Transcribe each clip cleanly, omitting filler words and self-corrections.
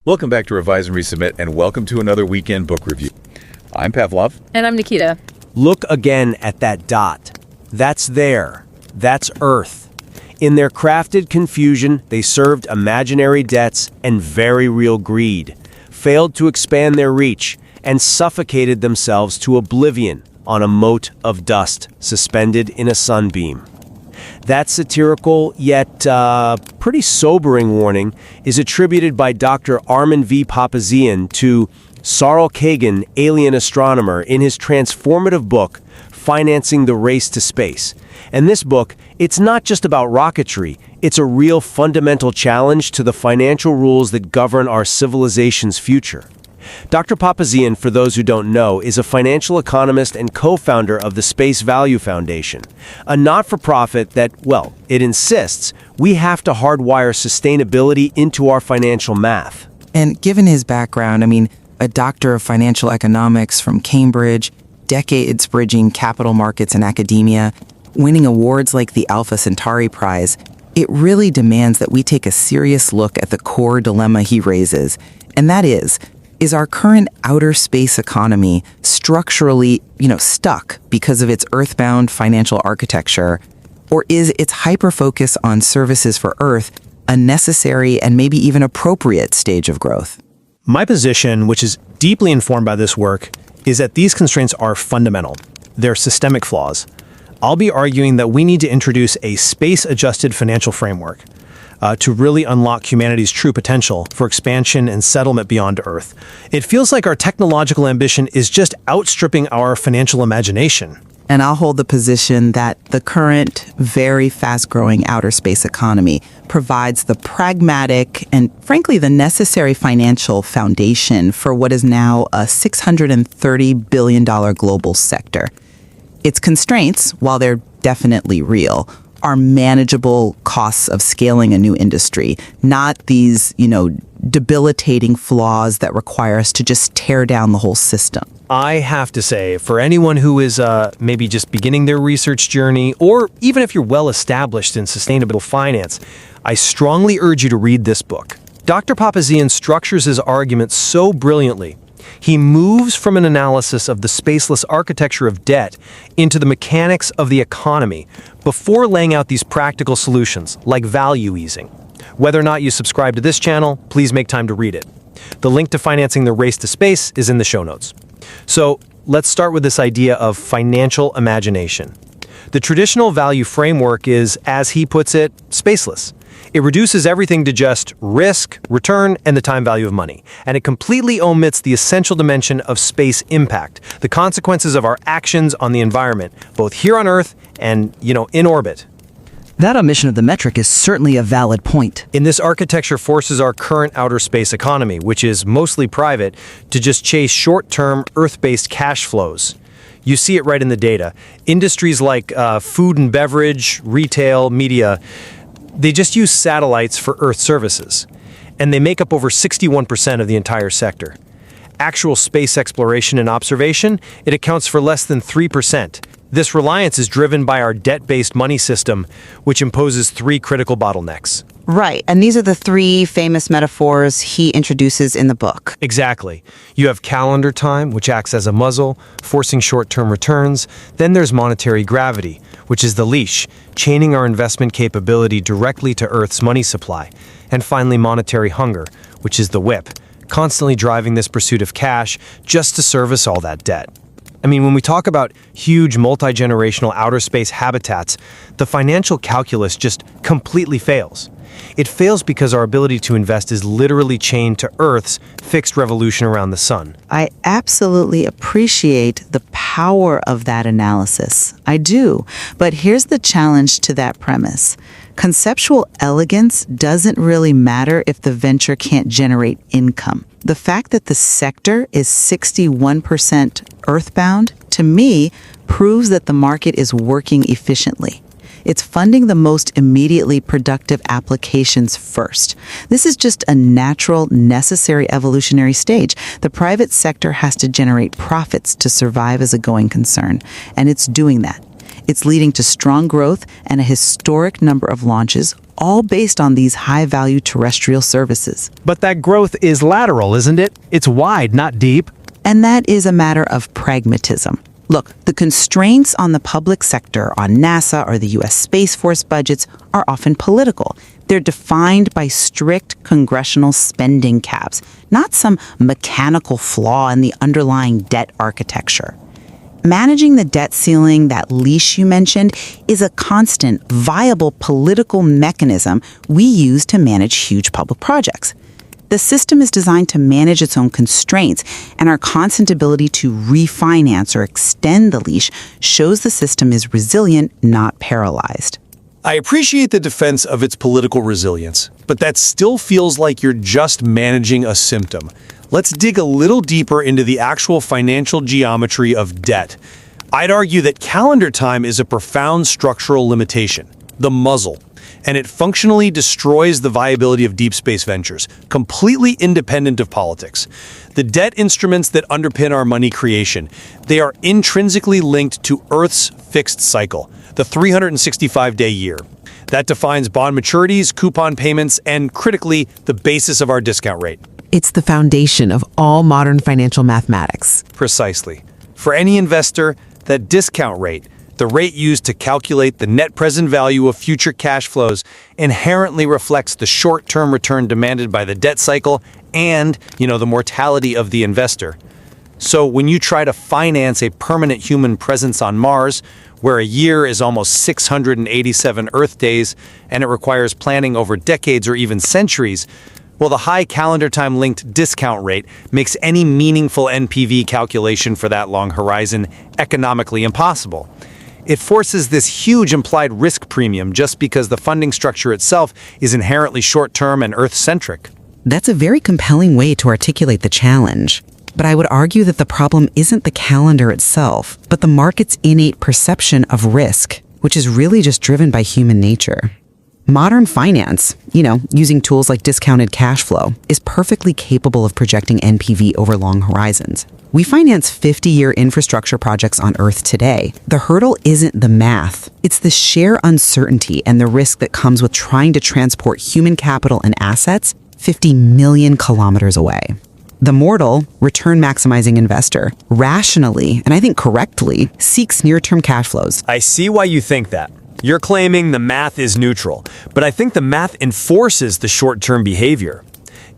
Welcome back to Revise and Resubmit, and welcome to another weekend book review. I'm Pavlov. And I'm Nikita. Look again at that dot. That's there. That's Earth. In their crafted confusion, they served imaginary debts and very real greed, failed to expand their reach, and suffocated themselves to oblivion on a mote of dust suspended in a sunbeam. That satirical, yet pretty sobering warning is attributed by Dr. Armen V. Papazian to Sarl Kagan, alien astronomer, in his transformative book, Financing the Race to Space. And this book, it's not just about rocketry, it's a real fundamental challenge to the financial rules that govern our civilization's future. Dr. Papazian, for those who don't know, is a financial economist and co-founder of the Space Value Foundation, a not-for-profit that, well, it insists we have to hardwire sustainability into our financial math. And given his background, a doctor of financial economics from Cambridge, decades bridging capital markets and academia, winning awards like the Alpha Centauri Prize, it really demands that we take a serious look at the core dilemma he raises, and that is our current outer space economy structurally, stuck because of its earthbound financial architecture, or is its hyper-focus on services for Earth a necessary and maybe even appropriate stage of growth? My position, which is deeply informed by this work, is that these constraints are fundamental. They're systemic flaws. I'll be arguing that we need to introduce a space-adjusted financial framework to really unlock humanity's true potential for expansion and settlement beyond Earth. It feels like our technological ambition is just outstripping our financial imagination. And I'll hold the position that the current, very fast-growing outer space economy provides the pragmatic and, frankly, the necessary financial foundation for what is now a $630 billion global sector. Its constraints, while they're definitely real, are manageable costs of scaling a new industry, not these, debilitating flaws that require us to just tear down the whole system. I have to say, for anyone who is maybe just beginning their research journey, or even if you're well established in sustainable finance, I strongly urge you to read this book. Dr. Papazian structures his argument so brilliantly. He moves from an analysis of the spaceless architecture of debt into the mechanics of the economy before laying out these practical solutions, like value easing. Whether or not you subscribe to this channel, please make time to read it. The link to Financing the Race to Space is in the show notes. So let's start with this idea of financial imagination. The traditional value framework is, as he puts it, spaceless. It reduces everything to just risk, return, and the time value of money. And it completely omits the essential dimension of space impact, the consequences of our actions on the environment, both here on Earth and, in orbit. That omission of the metric is certainly a valid point. In this architecture forces our current outer space economy, which is mostly private, to just chase short-term, Earth-based cash flows. You see it right in the data. Industries like food and beverage, retail, media, they just use satellites for Earth services, and they make up over 61% of the entire sector. Actual space exploration and observation, it accounts for less than 3%. This reliance is driven by our debt-based money system, which imposes three critical bottlenecks. Right, and these are the three famous metaphors he introduces in the book. Exactly. You have calendar time, which acts as a muzzle, forcing short-term returns. Then there's monetary gravity, which is the leash, chaining our investment capability directly to Earth's money supply. And finally, monetary hunger, which is the whip, constantly driving this pursuit of cash just to service all that debt. When we talk about huge multi-generational outer space habitats, the financial calculus just completely fails. It fails because our ability to invest is literally chained to Earth's fixed revolution around the sun. I absolutely appreciate the power of that analysis. I do. But here's the challenge to that premise. Conceptual elegance doesn't really matter if the venture can't generate income. The fact that the sector is 61% earthbound, to me, proves that the market is working efficiently. It's funding the most immediately productive applications first. This is just a natural, necessary evolutionary stage. The private sector has to generate profits to survive as a going concern, and it's doing that. It's leading to strong growth and a historic number of launches, all based on these high-value terrestrial services. But that growth is lateral, isn't it? It's wide, not deep. And that is a matter of pragmatism. Look, the constraints on the public sector, on NASA or the U.S. Space Force budgets, are often political. They're defined by strict congressional spending caps, not some mechanical flaw in the underlying debt architecture. Managing the debt ceiling, that leash you mentioned, is a constant, viable political mechanism we use to manage huge public projects. The system is designed to manage its own constraints, and our constant ability to refinance or extend the leash shows the system is resilient, not paralyzed. I appreciate the defense of its political resilience, but that still feels like you're just managing a symptom. Let's dig a little deeper into the actual financial geometry of debt. I'd argue that calendar time is a profound structural limitation, the muzzle, and it functionally destroys the viability of deep space ventures, completely independent of politics. The debt instruments that underpin our money creation, they are intrinsically linked to Earth's fixed cycle, the 365-day year. That defines bond maturities, coupon payments, and critically, the basis of our discount rate. It's the foundation of all modern financial mathematics. Precisely. For any investor, that discount rate, the rate used to calculate the net present value of future cash flows, inherently reflects the short-term return demanded by the debt cycle and, the mortality of the investor. So when you try to finance a permanent human presence on Mars, where a year is almost 687 Earth days and it requires planning over decades or even centuries, well, the high calendar time linked discount rate makes any meaningful NPV calculation for that long horizon economically impossible. It forces this huge implied risk premium just because the funding structure itself is inherently short-term and Earth-centric. That's a very compelling way to articulate the challenge. But I would argue that the problem isn't the calendar itself, but the market's innate perception of risk, which is really just driven by human nature. Modern finance, using tools like discounted cash flow, is perfectly capable of projecting NPV over long horizons. We finance 50-year infrastructure projects on Earth today. The hurdle isn't the math. It's the sheer uncertainty and the risk that comes with trying to transport human capital and assets 50 million kilometers away. The mortal, return-maximizing investor, rationally, and I think correctly, seeks near-term cash flows. I see why you think that. You're claiming the math is neutral, but I think the math enforces the short-term behavior.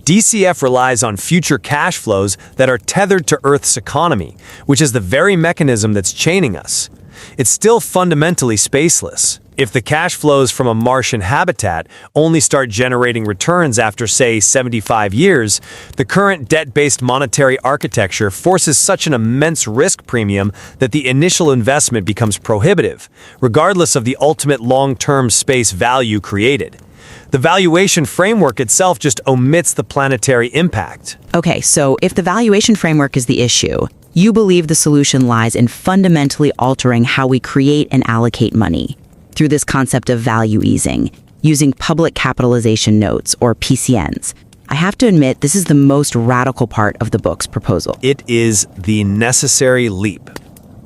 DCF relies on future cash flows that are tethered to Earth's economy, which is the very mechanism that's chaining us. It's still fundamentally spaceless. If the cash flows from a Martian habitat only start generating returns after, say, 75 years, the current debt-based monetary architecture forces such an immense risk premium that the initial investment becomes prohibitive, regardless of the ultimate long-term space value created. The valuation framework itself just omits the planetary impact. Okay, so if the valuation framework is the issue, you believe the solution lies in fundamentally altering how we create and allocate money through this concept of value easing, using public capitalization notes, or PCNs. I have to admit, this is the most radical part of the book's proposal. It is the necessary leap.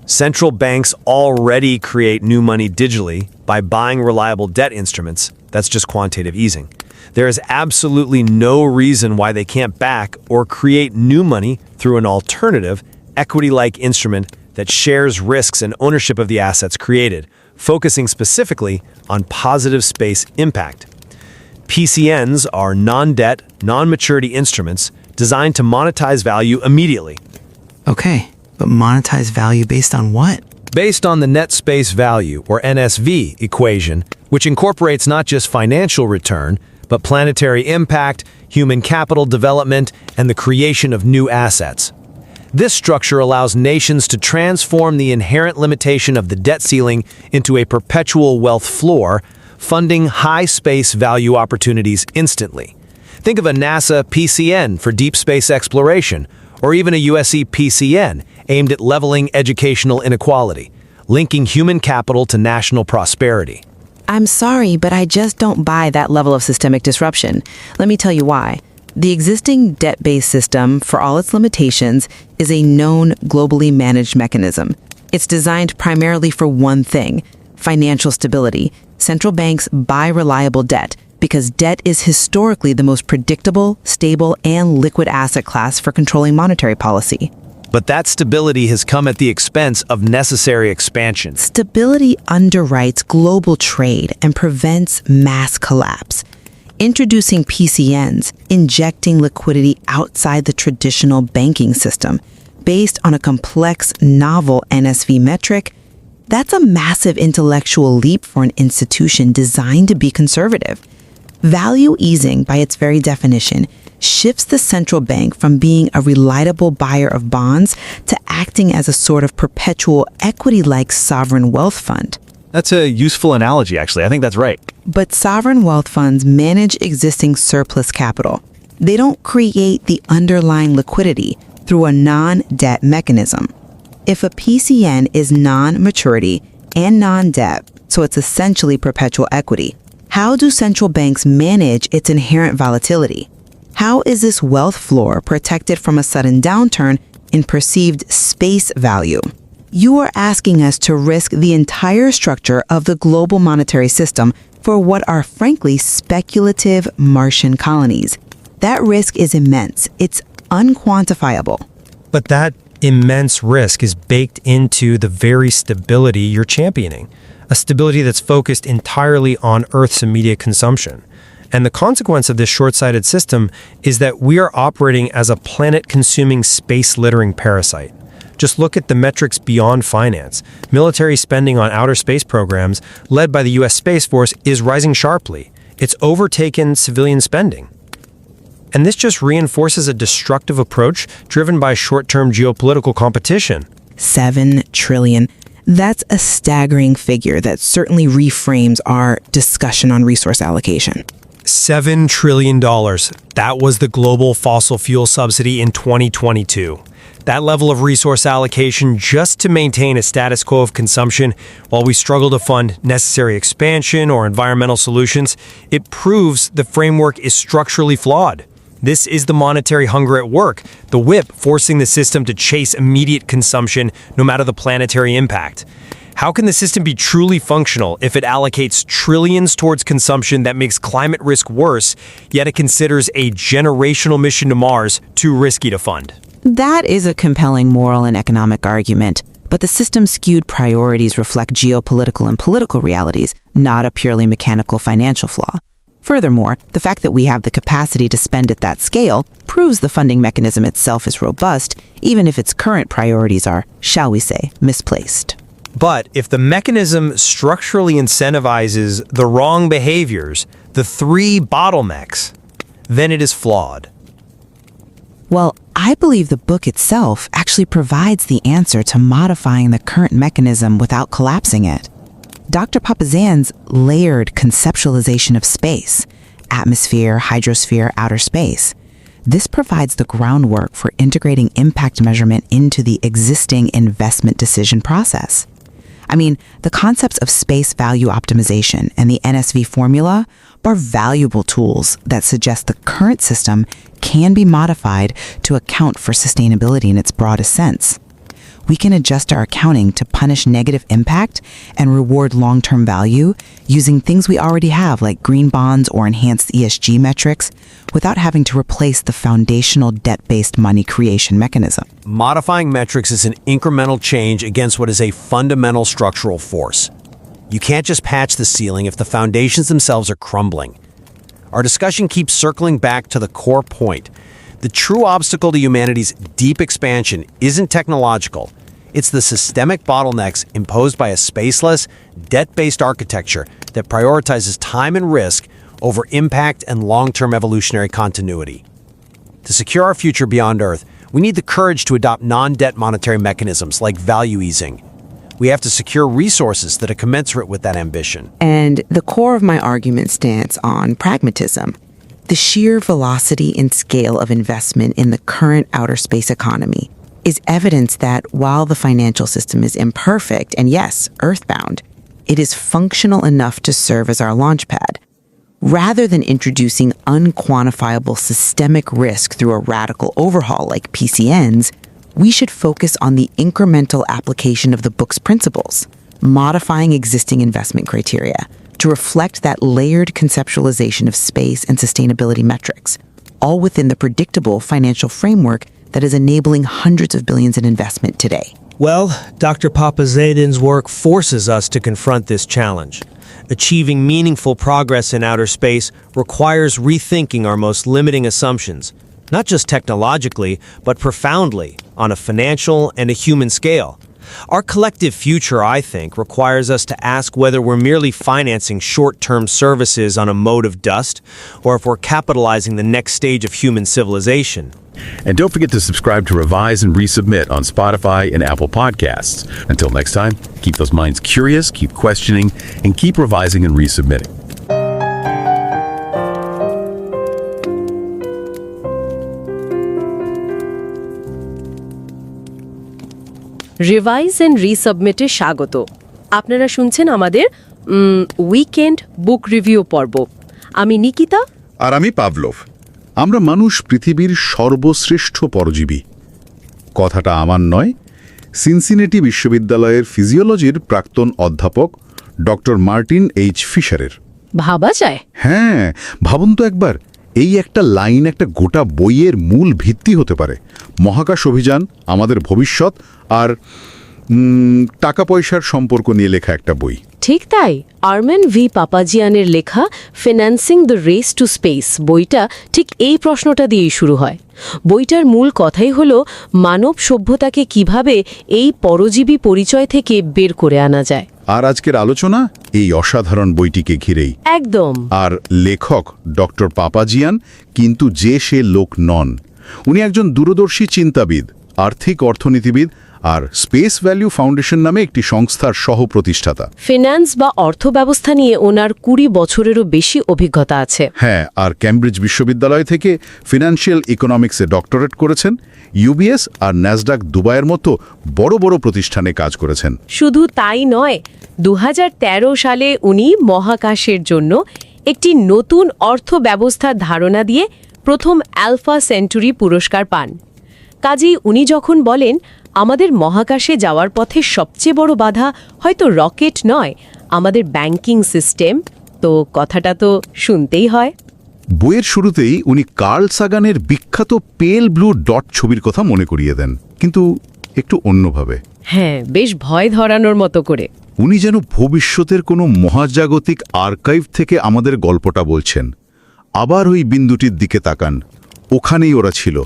Central banks already create new money digitally by buying reliable debt instruments. That's just quantitative easing. There is absolutely no reason why they can't back or create new money through an alternative, equity-like instrument that shares risks and ownership of the assets created, focusing specifically on positive space impact. PCNs are non-debt, non-maturity instruments designed to monetize value immediately. Okay, but monetize value based on what? Based on the net space value, or NSV, equation, which incorporates not just financial return, but planetary impact, human capital development, and the creation of new assets. This structure allows nations to transform the inherent limitation of the debt ceiling into a perpetual wealth floor, funding high space value opportunities instantly. Think of a NASA PCN for deep space exploration, or even a USC PCN aimed at leveling educational inequality, linking human capital to national prosperity. I'm sorry, but I just don't buy that level of systemic disruption. Let me tell you why. The existing debt-based system, for all its limitations, is a known, globally managed mechanism. It's designed primarily for one thing: financial stability. Central banks buy reliable debt because debt is historically the most predictable, stable, and liquid asset class for controlling monetary policy. But that stability has come at the expense of necessary expansion. Stability underwrites global trade and prevents mass collapse. Introducing PCNs, injecting liquidity outside the traditional banking system, based on a complex, novel NSV metric, that's a massive intellectual leap for an institution designed to be conservative. Value easing, by its very definition, shifts the central bank from being a reliable buyer of bonds to acting as a sort of perpetual equity-like sovereign wealth fund. That's a useful analogy, actually. I think that's right. But sovereign wealth funds manage existing surplus capital. They don't create the underlying liquidity through a non-debt mechanism. If a PCN is non-maturity and non-debt, so it's essentially perpetual equity, how do central banks manage its inherent volatility? How is this wealth floor protected from a sudden downturn in perceived space value? You are asking us to risk the entire structure of the global monetary system for what are frankly speculative Martian colonies. That risk is immense. It's unquantifiable. But that immense risk is baked into the very stability you're championing, a stability that's focused entirely on Earth's immediate consumption. And the consequence of this short-sighted system is that we are operating as a planet-consuming, space-littering parasite. Just look at the metrics beyond finance. Military spending on outer space programs, led by the U.S. Space Force, is rising sharply. It's overtaken civilian spending. And this just reinforces a destructive approach driven by short-term geopolitical competition. 7 trillion. That's a staggering figure that certainly reframes our discussion on resource allocation. $7 trillion. That was the global fossil fuel subsidy in 2022. That level of resource allocation just to maintain a status quo of consumption while we struggle to fund necessary expansion or environmental solutions, it proves the framework is structurally flawed. This is the monetary hunger at work, the whip forcing the system to chase immediate consumption no matter the planetary impact. How can the system be truly functional if it allocates trillions towards consumption that makes climate risk worse, yet it considers a generational mission to Mars too risky to fund? That is a compelling moral and economic argument, but the system's skewed priorities reflect geopolitical and political realities, not a purely mechanical financial flaw. Furthermore, the fact that we have the capacity to spend at that scale proves the funding mechanism itself is robust, even if its current priorities are, shall we say, misplaced. But if the mechanism structurally incentivizes the wrong behaviors, the 3 bottlenecks, then it is flawed. Well, I believe the book itself actually provides the answer to modifying the current mechanism without collapsing it. Dr. Papazian's layered conceptualization of space, atmosphere, hydrosphere, outer space, this provides the groundwork for integrating impact measurement into the existing investment decision process. I mean, the concepts of space value optimization and the NSV formula are valuable tools that suggest the current system can be modified to account for sustainability in its broadest sense. We can adjust our accounting to punish negative impact and reward long-term value using things we already have like green bonds or enhanced ESG metrics without having to replace the foundational debt-based money creation mechanism. Modifying metrics is an incremental change against what is a fundamental structural force. You can't just patch the ceiling if the foundations themselves are crumbling. Our discussion keeps circling back to the core point. The true obstacle to humanity's deep expansion isn't technological. It's the systemic bottlenecks imposed by a spaceless, debt-based architecture that prioritizes time and risk over impact and long-term evolutionary continuity. To secure our future beyond Earth, we need the courage to adopt non-debt monetary mechanisms like value easing. We have to secure resources that are commensurate with that ambition. And the core of my argument stands on pragmatism. The sheer velocity and scale of investment in the current outer space economy is evidence that while the financial system is imperfect and yes, earthbound, it is functional enough to serve as our launchpad. Rather than introducing unquantifiable systemic risk through a radical overhaul like PCNs, we should focus on the incremental application of the book's principles, modifying existing investment criteria to reflect that layered conceptualization of space and sustainability metrics, all within the predictable financial framework that is enabling hundreds of billions in investment today. Well, Dr. Papazian's work forces us to confront this challenge. Achieving meaningful progress in outer space requires rethinking our most limiting assumptions, not just technologically, but profoundly, on a financial and a human scale. Our collective future, I think, requires us to ask whether we're merely financing short-term services on a mote of dust, or if we're capitalizing the next stage of human civilization. And don't forget to subscribe to Revise and Resubmit on Spotify and Apple Podcasts. Until next time, keep those minds curious, keep questioning, and keep revising and resubmitting. Revise and রিসাবমিটে স্বাগত। আপনারা শুনছেন আমাদের weekend বুক review পর্ব। আমি নিকিতা আর আমি Pavlov. আমরা মানুষ পৃথিবীর সর্বশ্রেষ্ঠ পরজীবী। কথাটা আমার নয়, সিনসিনেটি বিশ্ববিদ্যালয়ের ফিজিওলজির প্রাক্তন অধ্যাপক ডক্টর মার্টিন এইচ ফিশারের। ভাবা যায়? হ্যাঁ, ভাবুন তো একবার, এই একটা লাইন একটা গোটা বইয়ের মূল ভিত্তি হতে পারে। মহাকাশ অভিযান, আমাদের ভবিষ্যৎ আর টাকা পয়সার সম্পর্ক নিয়ে লেখা একটা বই। ঠিক তাই। আর্মেন ভি পাপাজিয়ানের লেখা financing the race to space বইটা ঠিক এই প্রশ্নটা দিয়েই শুরু হয়। বইটার মূল কথাই হলো মানব সভ্যতাকে কিভাবে এই পরজীবী পরিচয় থেকে বের করে আনা যায়। আর আজকের আলোচনা এই অসাধারণ বইটিকে ঘিরেই। একদম। আর লেখক ডক্টর পাপাজিয়ান কিন্তু সে লোক নন। উনি একজন দূরদর্শী চিন্তাবিদ, আর্থিক অর্থনীতিবিদ আর স্পেস ভ্যালু ফাউন্ডেশন নামে একটি সংস্থার সহ-প্রতিষ্ঠাতা। ফিন্যান্স বা অর্থ ব্যবস্থা নিয়ে ওনার ২০ বছরেরও বেশি অভিজ্ঞতা আছে। হ্যাঁ, আর ক্যামব্রিজ বিশ্ববিদ্যালয় থেকে ফিনান্সিয়াল ইকোনমিক্সে ডক্টরেট করেছেন। ইউবিএস আর ন্যাসডাক দুবাইয়ের মতো বড় বড় প্রতিষ্ঠানে কাজ করেছেন। শুধু তাই নয়, ২০১৩ সালে উনি মহাকাশের জন্য একটি নতুন অর্থ ব্যবস্থার ধারণা দিয়ে প্রথম অ্যালফা সেঞ্চুরি পুরস্কার পান। কাজেই উনি যখন বলেন আমাদের মহাকাশে যাওয়ার পথে সবচেয়ে বড় বাধা হয়তো রকেট নয়, আমাদের ব্যাংকিং সিস্টেম, তো কথাটা তো শুনতেই হয়। বইয়ের শুরুতেই উনি কার্ল সাগানের বিখ্যাত পেল ব্লু ডট ছবির কথা মনে করিয়ে দেন, কিন্তু একটু অন্যভাবে। হ্যাঁ, বেশ ভয় ধরানোর মতো করে। উনি যেন ভবিষ্যতের কোনো মহাজাগতিক আর্কাইভ থেকে আমাদের গল্পটা বলছেন। আবার ওই বিন্দুটির দিকে তাকান, ওখানেই ওরা ছিল।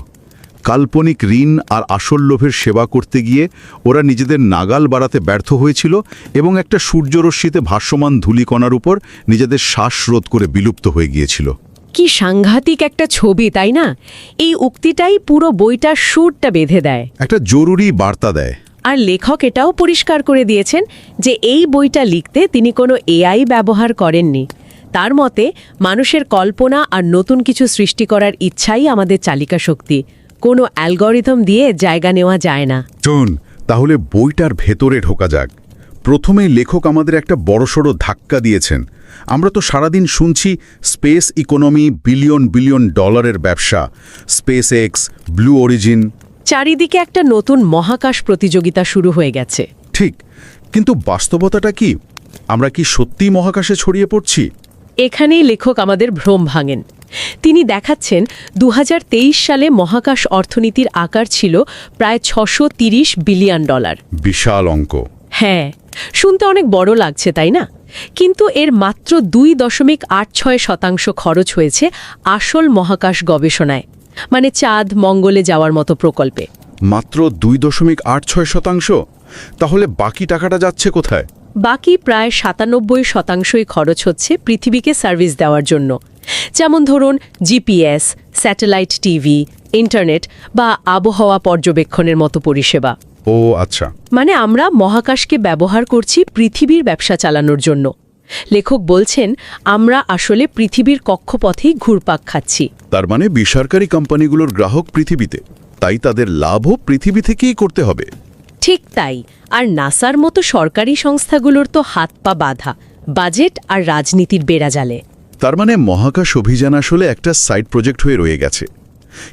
কাল্পনিক ঋণ আর আসল লোভের সেবা করতে গিয়ে ওরা নিজেদের নাগাল বাড়াতে ব্যর্থ হয়েছিল এবং একটা সূর্যরশ্মিতে ভাসমান ধূলিকণার উপর নিজেদের শ্বাসরোধ করে বিলুপ্ত হয়ে গিয়েছিল। কি সাংঘাতিক একটা ছবি, তাই না? এই উক্তিটাই পুরো বইটার সুরটা বেঁধে দেয়, একটা জরুরি বার্তা দেয়। আর লেখক এটাও পরিষ্কার করে দিয়েছেন যে এই বইটা লিখতে তিনি কোনো এআই ব্যবহার করেননি। তার মতে মানুষের কল্পনা আর নতুন কিছু সৃষ্টি করার ইচ্ছাই আমাদের চালিকা শক্তি, কোনো অ্যালগরিদম দিয়ে জায়গা নেওয়া যায় না। চলুন তাহলে বইটার ভেতরে ঢোকা যাক। প্রথমেই লেখক আমাদের একটা বড়সড় ধাক্কা দিয়েছেন। আমরা তো সারাদিন শুনছি স্পেস ইকোনমি, বিলিয়ন বিলিয়ন ডলারের ব্যবসা, স্পেস এক্স, ব্লু অরিজিন। চারিদিকে একটা নতুন মহাকাশ প্রতিযোগিতা শুরু হয়ে গেছে। ঠিক, কিন্তু বাস্তবতাটা কি? আমরা কি সত্যিই মহাকাশে ছড়িয়ে পড়ছি? এখানেই লেখক আমাদের ভ্রম ভাঙেন। তিনি দেখাচ্ছেন ২০২৩ সালে মহাকাশ অর্থনীতির আকার ছিল প্রায় $৬৩০ বিলিয়ন। বিশাল অঙ্ক। হ্যাঁ, শুনতে অনেক বড় লাগছে, তাই না? কিন্তু এর মাত্র ২.৮৬% খরচ হয়েছে আসল মহাকাশ গবেষণায়, মানে চাঁদ, মঙ্গলে যাওয়ার মতো প্রকল্পে। মাত্র ২.৮৬%? তাহলে বাকি টাকাটা যাচ্ছে কোথায়? বাকি প্রায় ৯৭% খরচ হচ্ছে পৃথিবীকে সার্ভিস দেওয়ার জন্য, যেমন ধরুন জিপিএস, স্যাটেলাইট টিভি, ইন্টারনেট বা আবহাওয়া পর্যবেক্ষণের মতো পরিষেবা। ও আচ্ছা, মানে আমরা মহাকাশকে ব্যবহার করছি পৃথিবীর ব্যবসা চালানোর জন্য। লেখক বলছেন আমরা আসলে পৃথিবীর কক্ষপথেই ঘুরপাক খাচ্ছি। তার মানে বেসরকারি কোম্পানিগুলোর গ্রাহক পৃথিবীতে, তাই তাদের লাভও পৃথিবী থেকেই করতে হবে। ঠিক তাই। আর নাসার মতো সরকারি সংস্থাগুলোর তো হাত পা বাঁধা বাজেট আর রাজনীতির বেড়াজালে। তার মানে মহাকাশ অভিযান আসলে একটা সাইড প্রজেক্ট হয়ে রয়ে গেছে।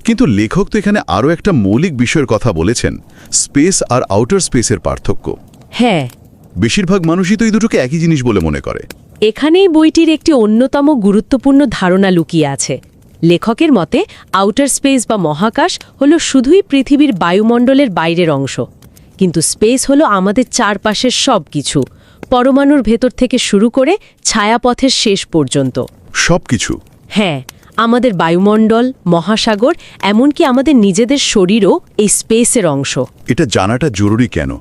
কিন্তু লেখক তো এখানে আরও একটা মৌলিক বিষয়ের কথা বলেছেন, স্পেস আর আউটার স্পেসের পার্থক্য। হ্যাঁ, বেশিরভাগ মানুষই তো এই দুটোকে একই জিনিস বলে মনে করে। এখানেই বইটির একটি অন্যতম গুরুত্বপূর্ণ ধারণা লুকিয়ে আছে। লেখকের মতে আউটার স্পেস বা মহাকাশ হলো শুধুই পৃথিবীর বায়ুমণ্ডলের বাইরের অংশ, কিন্তু স্পেস হলো আমাদের চারপাশের সব কিছু, পরমাণুর ভেতর থেকে শুরু করে ছায়াপথের শেষ পর্যন্ত সব কিছু? হ্যাঁ, আমাদের বায়ুমণ্ডল, মহাসাগর, এমনকি আমাদের নিজেদের শরীরও এই স্পেসের অংশ। এটা জানাটা জরুরি কেন?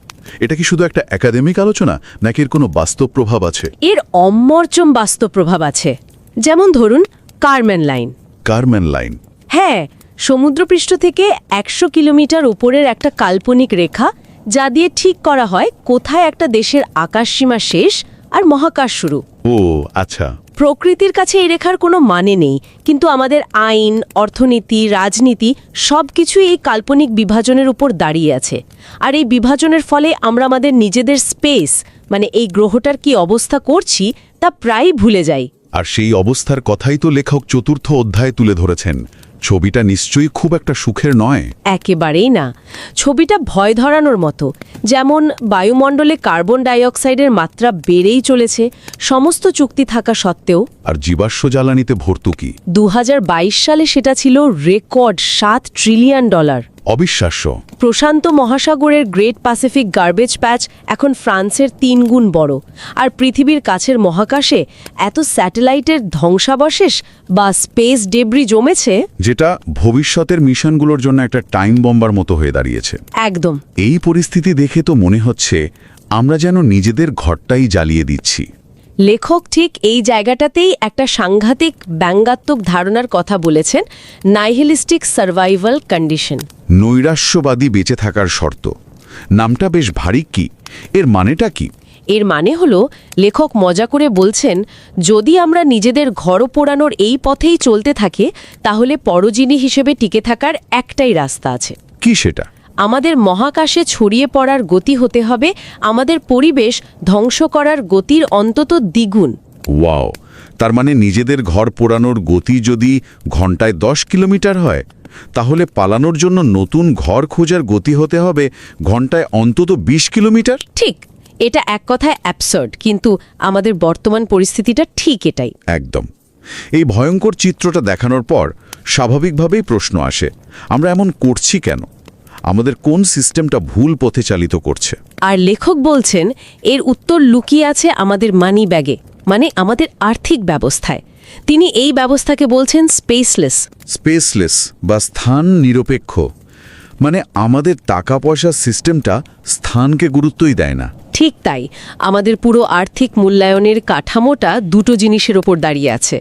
এটা কি শুধু একটা একাডেমিক আলোচনা, নাকি এর কোনো বাস্তব প্রভাব আছে? এর অমর্চম বাস্তব প্রভাব আছে। যেমন ধরুন কারম্যান লাইন। Carman line? হ্যাঁ, সমুদ্রপৃষ্ঠ থেকে 100 কিলোমিটার উপরের একটা কাল্পনিক রেখা, যা দিয়ে ঠিক করা হয় কোথায় একটা দেশের আকাশসীমা শেষ আর মহাকাশ শুরু। ও আচ্ছা। প্রকৃতির কাছে এই রেখার কোনো মানে নেই, কিন্তু আমাদের আইন, অর্থনীতি, রাজনীতি সবকিছুই এই কাল্পনিক বিভাজনের উপর দাঁড়িয়ে আছে। আর এই বিভাজনের ফলে আমরা আমাদের নিজেদের স্পেস, মানে এই গ্রহটার কি অবস্থা করছি, তা প্রায় ভুলে যাই। আর সেই অবস্থার কথাই তো লেখক 4র্থ অধ্যায়ে তুলে ধরেছেন। ছবিটা নিশ্চয়ই খুব একটা সুখের নয়। একেবারেই না। ছবিটা ভয় ধরানোর মতো। যেমন বায়ুমণ্ডলে কার্বন ডাইঅক্সাইডের মাত্রা বেড়েই চলেছে সমস্ত চুক্তি থাকা সত্ত্বেও। আর জীবাশ্ম জ্বালানিতে ভর্তুকি। 2022 সালে সেটা ছিল রেকর্ড $7 ট্রিলিয়ন। অবিশ্বাস্য। প্রশান্ত মহাসাগরের গ্রেট প্যাসিফিক গার্বেজ প্যাচ এখন ফ্রান্সের 3 গুণ বড়। আর পৃথিবীর কাছের মহাকাশে এত স্যাটেলাইটের ধ্বংসাবশেষ বা স্পেস ডেব্রি জমেছে, যেটা ভবিষ্যতের মিশনগুলোর জন্য একটা টাইম বম্বার মতো হয়ে দাঁড়িয়েছে। একদম। এই পরিস্থিতি দেখে তো মনে হচ্ছে আমরা যেন নিজেদের ঘরটাই জ্বালিয়ে দিচ্ছি। লেখক ঠিক এই জায়গাটাতেই একটা সাংঘাতিক ব্যঙ্গাত্মক ধারণার কথা বলেছেন, নাইহিলিস্টিক সার্ভাইভাল কন্ডিশন। নৈরাশ্যবাদী বেঁচে থাকার শর্ত। নামটা বেশ ভারী। কি এর মানেটা কি? এর মানে হলো, লেখক মজা করে বলছেন, যদি আমরা নিজেদের ঘর পোড়ানোর এই পথেই চলতে থাকি, তাহলে পরজীবী হিসেবে টিকে থাকার একটাই রাস্তা আছে। কি সেটা? আমাদের মহাকাশে ছড়িয়ে পড়ার গতি হতে হবে আমাদের পরিবেশ ধ্বংস করার গতির অন্তত দ্বিগুণ। ওয়াও! তার মানে নিজেদের ঘর পোড়ানোর গতি যদি ঘন্টায় 10 কিলোমিটার হয়, তাহলে পালানোর জন্য নতুন ঘর খোঁজার গতি হতে হবে ঘন্টায় অন্তত 20 কিলোমিটার। ঠিক। এটা এক কথায় অ্যাবসার্ড, কিন্তু আমাদের বর্তমান পরিস্থিতিটা ঠিক এটাই। একদম। এই ভয়ঙ্কর চিত্রটা দেখানোর পর স্বাভাবিকভাবেই প্রশ্ন আসে, আমরা এমন করছি কেন? আমাদের কোন সিস্টেমটা ভুল পথে চালিত করছে? আর লেখক বলছেন, এর উত্তর লুকিয়ে আছে আমাদের মানি ব্যাগে, মানে আমাদের আর্থিক ব্যবস্থায়। তিনি এই ব্যবস্থাকে বলছেন স্পেসলেস। স্পেসলেস বা স্থান নিরপেক্ষ। মানে আমাদের টাকা পয়সার সিস্টেমটা স্থানকে গুরুত্বই দেয় না। ঠিক তাই। আমাদের পুরো আর্থিক মূল্যায়নের কাঠামোটা দুটো জিনিসের ওপর দাঁড়িয়ে আছে,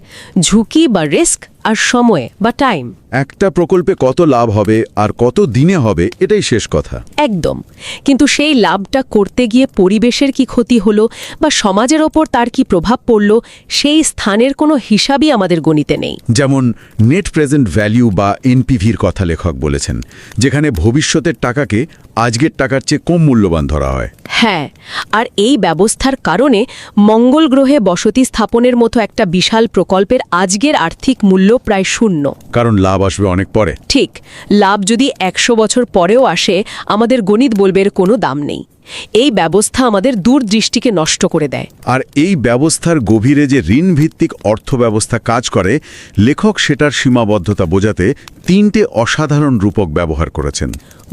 ঝুঁকি বা রিস্ক আর সময় বা টাইম। একটা প্রকল্পে কত লাভ হবে আর কত দিনে হবে, এটাই শেষ কথা। একদম। কিন্তু সেই লাভটা করতে গিয়ে পরিবেশের কি ক্ষতি হলো বা সমাজের ওপর তার কি প্রভাব পড়ল, সেই স্থানের কোনো হিসাবই আমাদের গণিতে নেই। যেমন নেট প্রেজেন্ট ভ্যালু বা এনপিভির কথা লেখক বলেছেন, যেখানে ভবিষ্যতের টাকাকে আজকের টাকার চেয়ে কম মূল্যবান ধরা হয়। হ্যাঁ, আর এই ব্যবস্থার কারণে মঙ্গল গ্রহে বসতি স্থাপনের মতো একটা বিশাল প্রকল্পের আজকের আর্থিক মূল্য প্রায় শূন্য। কারণ লাভ আসবে অনেক পরে। ঠিক। লাভ যদি 100 বছর পরেও আসে, আমাদের গণিত বলবে এর কোনো দাম নেই। এই ব্যবস্থা আমাদের দূরদৃষ্টিকে নষ্ট করে দেয়। আর এই ব্যবস্থার গভীরে যে ঋণভিত্তিক অর্থব্যবস্থা কাজ করে, লেখক সেটার সীমাবদ্ধতা বোঝাতে 3টে অসাধারণ রূপক ব্যবহার করেছেন: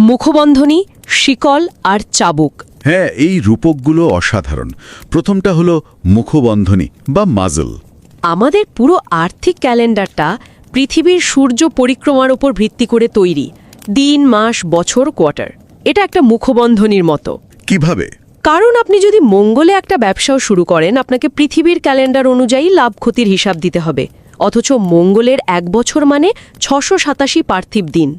মুখবন্ধনী, শিকল আর চাবুক। হ্যাঁ, এই রূপকগুলো অসাধারণ। প্রথমটা হলো মুখবন্ধনী বা মাজল। আমাদের পুরো আর্থিক ক্যালেন্ডারটা পৃথিবীর সূর্য পরিক্রমার উপর ভিত্তি করে তৈরি। দিন, মাস, বছর, কোয়ার্টার। এটা একটা মুখবন্ধনীর মতো। কিভাবে? কারণ আপনি যদি মঙ্গলে একটা ব্যবসাও শুরু করেন, আপনাকে পৃথিবীর ক্যালেন্ডার অনুযায়ী লাভ ক্ষতির হিসাব দিতে হবে। অথচ মঙ্গলের 1 বছর মানে 687 পার্থিব দিন।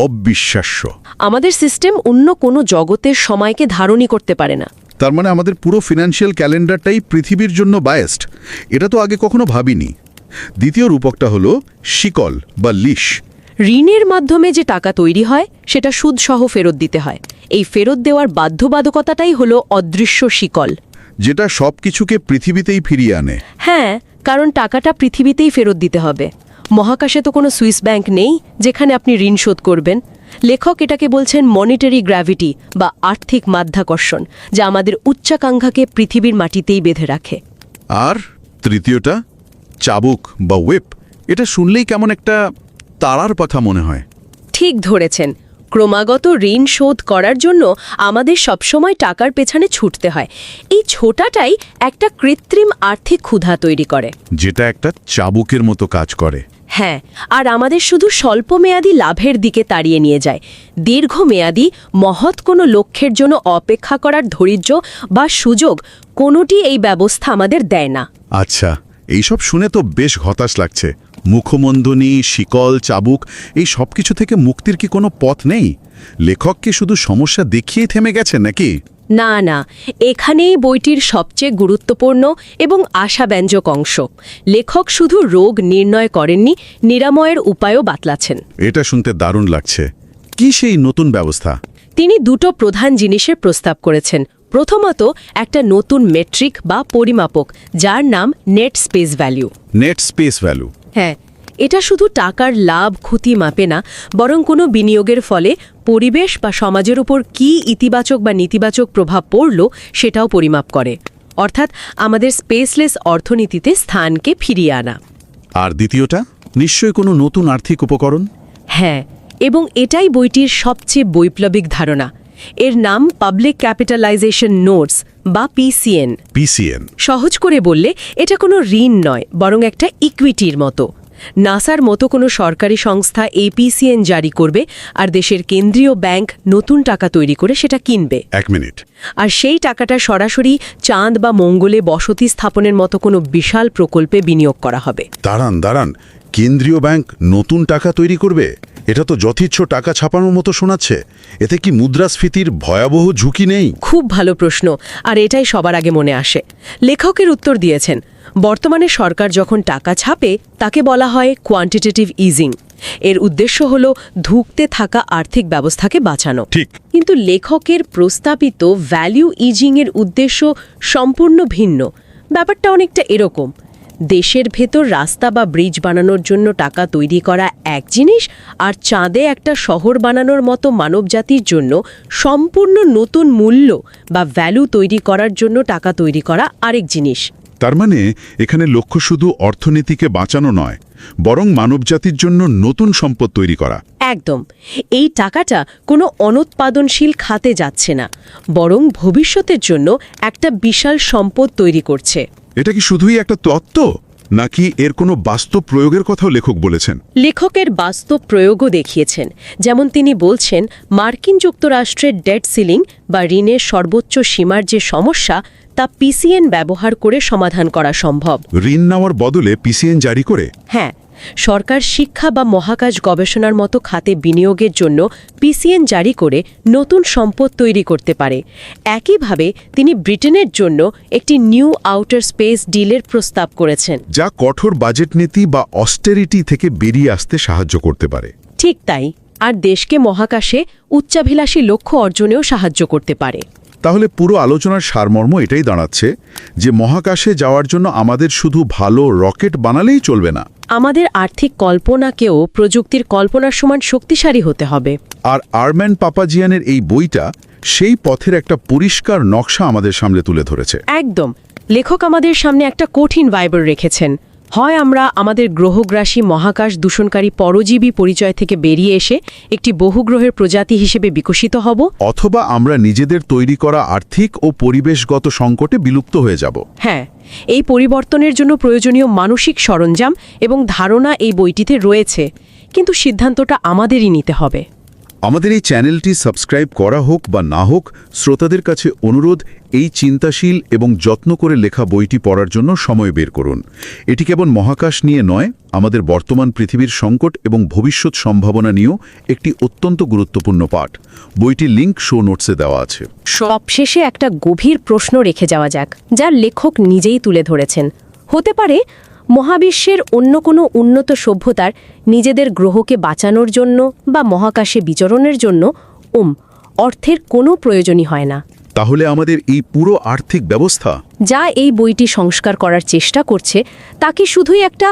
অবিশ্বাস্য। আমাদের সিস্টেম অন্য কোনো জগতের সময়কে ধারণই করতে পারে না। তার মানে আমাদের পুরো ফিনান্সিয়াল ক্যালেন্ডারটাই পৃথিবীর জন্য বায়াসড। এটা তো আগে কখনো ভাবিনি। দ্বিতীয় রূপকটা হলো শিকল বা লিশ। ঋণের মাধ্যমে যে টাকা তৈরি হয়, সেটা সুদসহ ফেরত দিতে হয়। এই ফেরত দেওয়ার বাধ্যবাধকতাটাই হলো অদৃশ্য শিকল, যেটা সবকিছুকে পৃথিবীতেই ফিরিয়ে আনে। হ্যাঁ, কারণ টাকাটা পৃথিবীতেই ফেরত দিতে হবে। মহাকাশে তো কোনো সুইস ব্যাংক নেই যেখানে আপনি ঋণ শোধ করবেন। লেখক এটাকে বলছেন মনিটারি গ্র্যাভিটি বা আর্থিক মাধ্যাকর্ষণ, যা আমাদের উচ্চাকাঙ্ক্ষাকে পৃথিবীর মাটিতেই বেঁধে রাখে। আর তৃতীয়টা, চাবুক বা হুইপ, এটা শুনলেই কেমন একটা তাড়ার কথা মনে হয়। ঠিক ধরেছেন, ক্রমাগত ঋণ শোধ করার জন্য আমাদের সবসময় টাকার পেছনে ছুটতে হয়। এই ছোটাটাই একটা কৃত্রিম আর্থিক ক্ষুধা তৈরি করে, যেটা একটা চাবুকের মতো কাজ করে। হ্যাঁ, আর আমাদের শুধু স্বল্পমেয়াদী লাভের দিকে তাড়িয়ে নিয়ে যায়। দীর্ঘমেয়াদী মহৎ কোনো লক্ষ্যের জন্য অপেক্ষা করার ধৈর্য বা সুযোগ কোনোটি এই ব্যবস্থা আমাদের দেয় না। আচ্ছা, এইসব শুনে তো বেশ হতাশ লাগছে। মুখমণ্ডনী, শিকল, চাবুক, এই সব কিছু থেকে মুক্তির কি কোনো পথ নেই? লেখক কি শুধু সমস্যা দেখিয়েই থেমে গেছেন নাকি? না না, এখানেই বইটির সবচেয়ে গুরুত্বপূর্ণ এবং আশাব্যঞ্জক অংশ। লেখক শুধু রোগ নির্ণয় করেননি, নিরাময়ের উপায়ও বাতলাচ্ছেন। এটা শুনতে দারুণ লাগছে। কি সেই নতুন ব্যবস্থা? তিনি দুটো প্রধান জিনিসের প্রস্তাব করেছেন। প্রথমত, একটা নতুন মেট্রিক বা পরিমাপক, যার নাম net space value. Net space value? হ্যাঁ, এটা শুধু টাকার লাভ ক্ষতি মাপে না, বরং কোনো বিনিয়োগের ফলে পরিবেশ বা সমাজের উপর কী ইতিবাচক বা নেতিবাচক প্রভাব পড়ল সেটাও পরিমাপ করে। অর্থাৎ আমাদের স্পেসলেস অর্থনীতিতে স্থানকে ফিরিয়ে আনা। আর দ্বিতীয়টা নিশ্চয়ই কোনো নতুন আর্থিক উপকরণ? হ্যাঁ, এবং এটাই বইটির সবচেয়ে বৈপ্লবিক ধারণা। এর নাম পাবলিক ক্যাপিটালাইজেশন নোটস বা পিসিএন। পিসিএন সহজ করে বললে এটা কোনো ঋণ নয়, বরং একটা ইকুইটির মতো। নাসার মতো কোনো সরকারি সংস্থা এই পিসিএন জারি করবে, আর দেশের কেন্দ্রীয় ব্যাংক নতুন টাকা তৈরি করে সেটা কিনবে। এক মিনিট। আর সেই টাকাটা সরাসরি চাঁদ বা মঙ্গলে বসতি স্থাপনের মতো কোনো বিশাল প্রকল্পে বিনিয়োগ করা হবে। দাঁড়ান, কেন্দ্রীয় ব্যাংক নতুন টাকা তৈরি করবে? এটা তো যথেচ্ছ টাকা ছাপানোর মতো শোনাচ্ছে। এতে কি মুদ্রাস্ফীতির ভয়াবহ ঝুঁকি নেই? খুব ভালো প্রশ্ন, আর এটাই সবার আগে মনে আসে। লেখকের উত্তর দিয়েছেন, বর্তমানে সরকার যখন টাকা ছাপে তাকে বলা হয় কোয়ান্টিটেটিভ ইজিং। এর উদ্দেশ্য হল ধুঁকতে থাকা আর্থিক ব্যবস্থাকে বাঁচানো। ঠিক। কিন্তু লেখকের প্রস্তাবিত ভ্যালু ইজিংয়ের উদ্দেশ্য সম্পূর্ণ ভিন্ন। ব্যাপারটা অনেকটা এরকম: দেশের ভেতর রাস্তা বা ব্রিজ বানানোর জন্য টাকা তৈরি করা এক জিনিস, আর চাঁদে একটা শহর বানানোর মতো মানবজাতির জন্য সম্পূর্ণ নতুন মূল্য বা ভ্যালু তৈরি করার জন্য টাকা তৈরি করা আরেক জিনিস। তার মানে এখানে লক্ষ্য শুধু অর্থনীতিকে বাঁচানো নয়, বরং মানবজাতির জন্য নতুন সম্পদ তৈরি করা। একদম। এই টাকাটা কোনো অনুৎপাদনশীল খাতে যাচ্ছে না, বরং ভবিষ্যতের জন্য একটা বিশাল সম্পদ তৈরি করছে। এটা কি শুধুই একটা তত্ত্ব, নাকি এর কোনো বাস্তব প্রয়োগের কথাও লেখক বলেছেন? লেখকের বাস্তব প্রয়োগও দেখিয়েছেন। যেমন তিনি বলছেন, মার্কিন যুক্তরাষ্ট্রের ডেট সিলিং বা ঋণের সর্বোচ্চ সীমার যে সমস্যা, তা পিসিএন ব্যবহার করে সমাধান করা সম্ভব। ঋণ নেওয়ার বদলে পিসিএন জারি করে? হ্যাঁ, সরকার শিক্ষা বা মহাকাশ গবেষণার মতো খাতে বিনিয়োগের জন্য পিসিএন জারি করে নতুন সম্পদ তৈরি করতে পারে। একইভাবে তিনি ব্রিটেনের জন্য একটি নিউ আউটার স্পেস ডিলের প্রস্তাব করেছেন, যা কঠোর বাজেট নীতি বা অস্টেরিটি থেকে বেরিয়ে আসতে সাহায্য করতে পারে। ঠিক তাই, আর দেশকে মহাকাশে উচ্চাভিলাষী লক্ষ্য অর্জনেও সাহায্য করতে পারে। তাহলে পুরো আলোচনার সারমর্ম এটাই দাঁড়াচ্ছে যে মহাকাশে যাওয়ার জন্য আমাদের শুধু ভালো রকেট বানালেই চলবে না, আমাদের আর্থিক কল্পনাকেও প্রযুক্তির কল্পনার সমান শক্তিশালী হতে হবে। আর আর্মেন পাপাজিয়ানের এই বইটা সেই পথের একটা পরিষ্কার নকশা আমাদের সামনে তুলে ধরেছে। একদম। লেখক আমাদের সামনে একটা কঠিন ভাইবার রেখেছেন। হয় আমরা আমাদের গ্রহগ্রাসী মহাকাশ দূষণকারী পরজীবী পরিচয় থেকে বেরিয়ে এসে একটি বহুগ্রহের প্রজাতি হিসেবে বিকশিত হব, অথবা আমরা নিজেদের তৈরি করা আর্থিক ও পরিবেশগত সংকটে বিলুপ্ত হয়ে যাব। হ্যাঁ, এই পরিবর্তনের জন্য প্রয়োজনীয় মানসিক সরঞ্জাম এবং ধারণা এই বইটিতে রয়েছে, কিন্তু সিদ্ধান্তটা আমাদেরই নিতে হবে। আমাদের এই চ্যানেলটি সাবস্ক্রাইব করা হোক বা না হোক, শ্রোতাদের কাছে অনুরোধ, এই চিন্তাশীল এবং যত্ন করে লেখা বইটি পড়ার জন্য সময় বের করুন। এটি কেবল মহাকাশ নিয়ে নয়, আমাদের বর্তমান পৃথিবীর সংকট এবং ভবিষ্যৎ সম্ভাবনা নিয়েও একটি অত্যন্ত গুরুত্বপূর্ণ পাঠ। বইটির লিঙ্ক শো নোটসে দেওয়া আছে। সবশেষে একটা গভীর প্রশ্ন রেখে যাওয়া যাক, যার লেখক নিজেই তুলে ধরেছেন। হতে পারে মহাবিশ্বের অন্য কোনো উন্নত সভ্যতার নিজেদের গ্রহকে বাঁচানোর জন্য বা মহাকাশে বিচরণের জন্য অর্থের কোনো প্রয়োজনই হয় না। তাহলে আমাদের এই পুরো আর্থিক ব্যবস্থা যা এই বইটি সংস্কার করার চেষ্টা করছে তা কি শুধুই একটা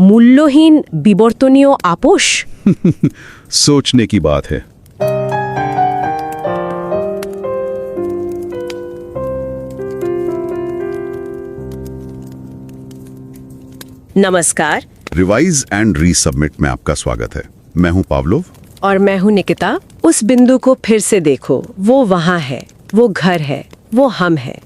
মূল্যহীন বিবর্তনীয় আপোষ? सोचने की बात है। नमस्कार। रिवाइज एंड रीसबमिट में आपका स्वागत है। मैं हूं पावलोव और मैं हूं निकिता। उस बिंदु को फिर से देखो, वो वहां है, वो घर है, वो हम हैं।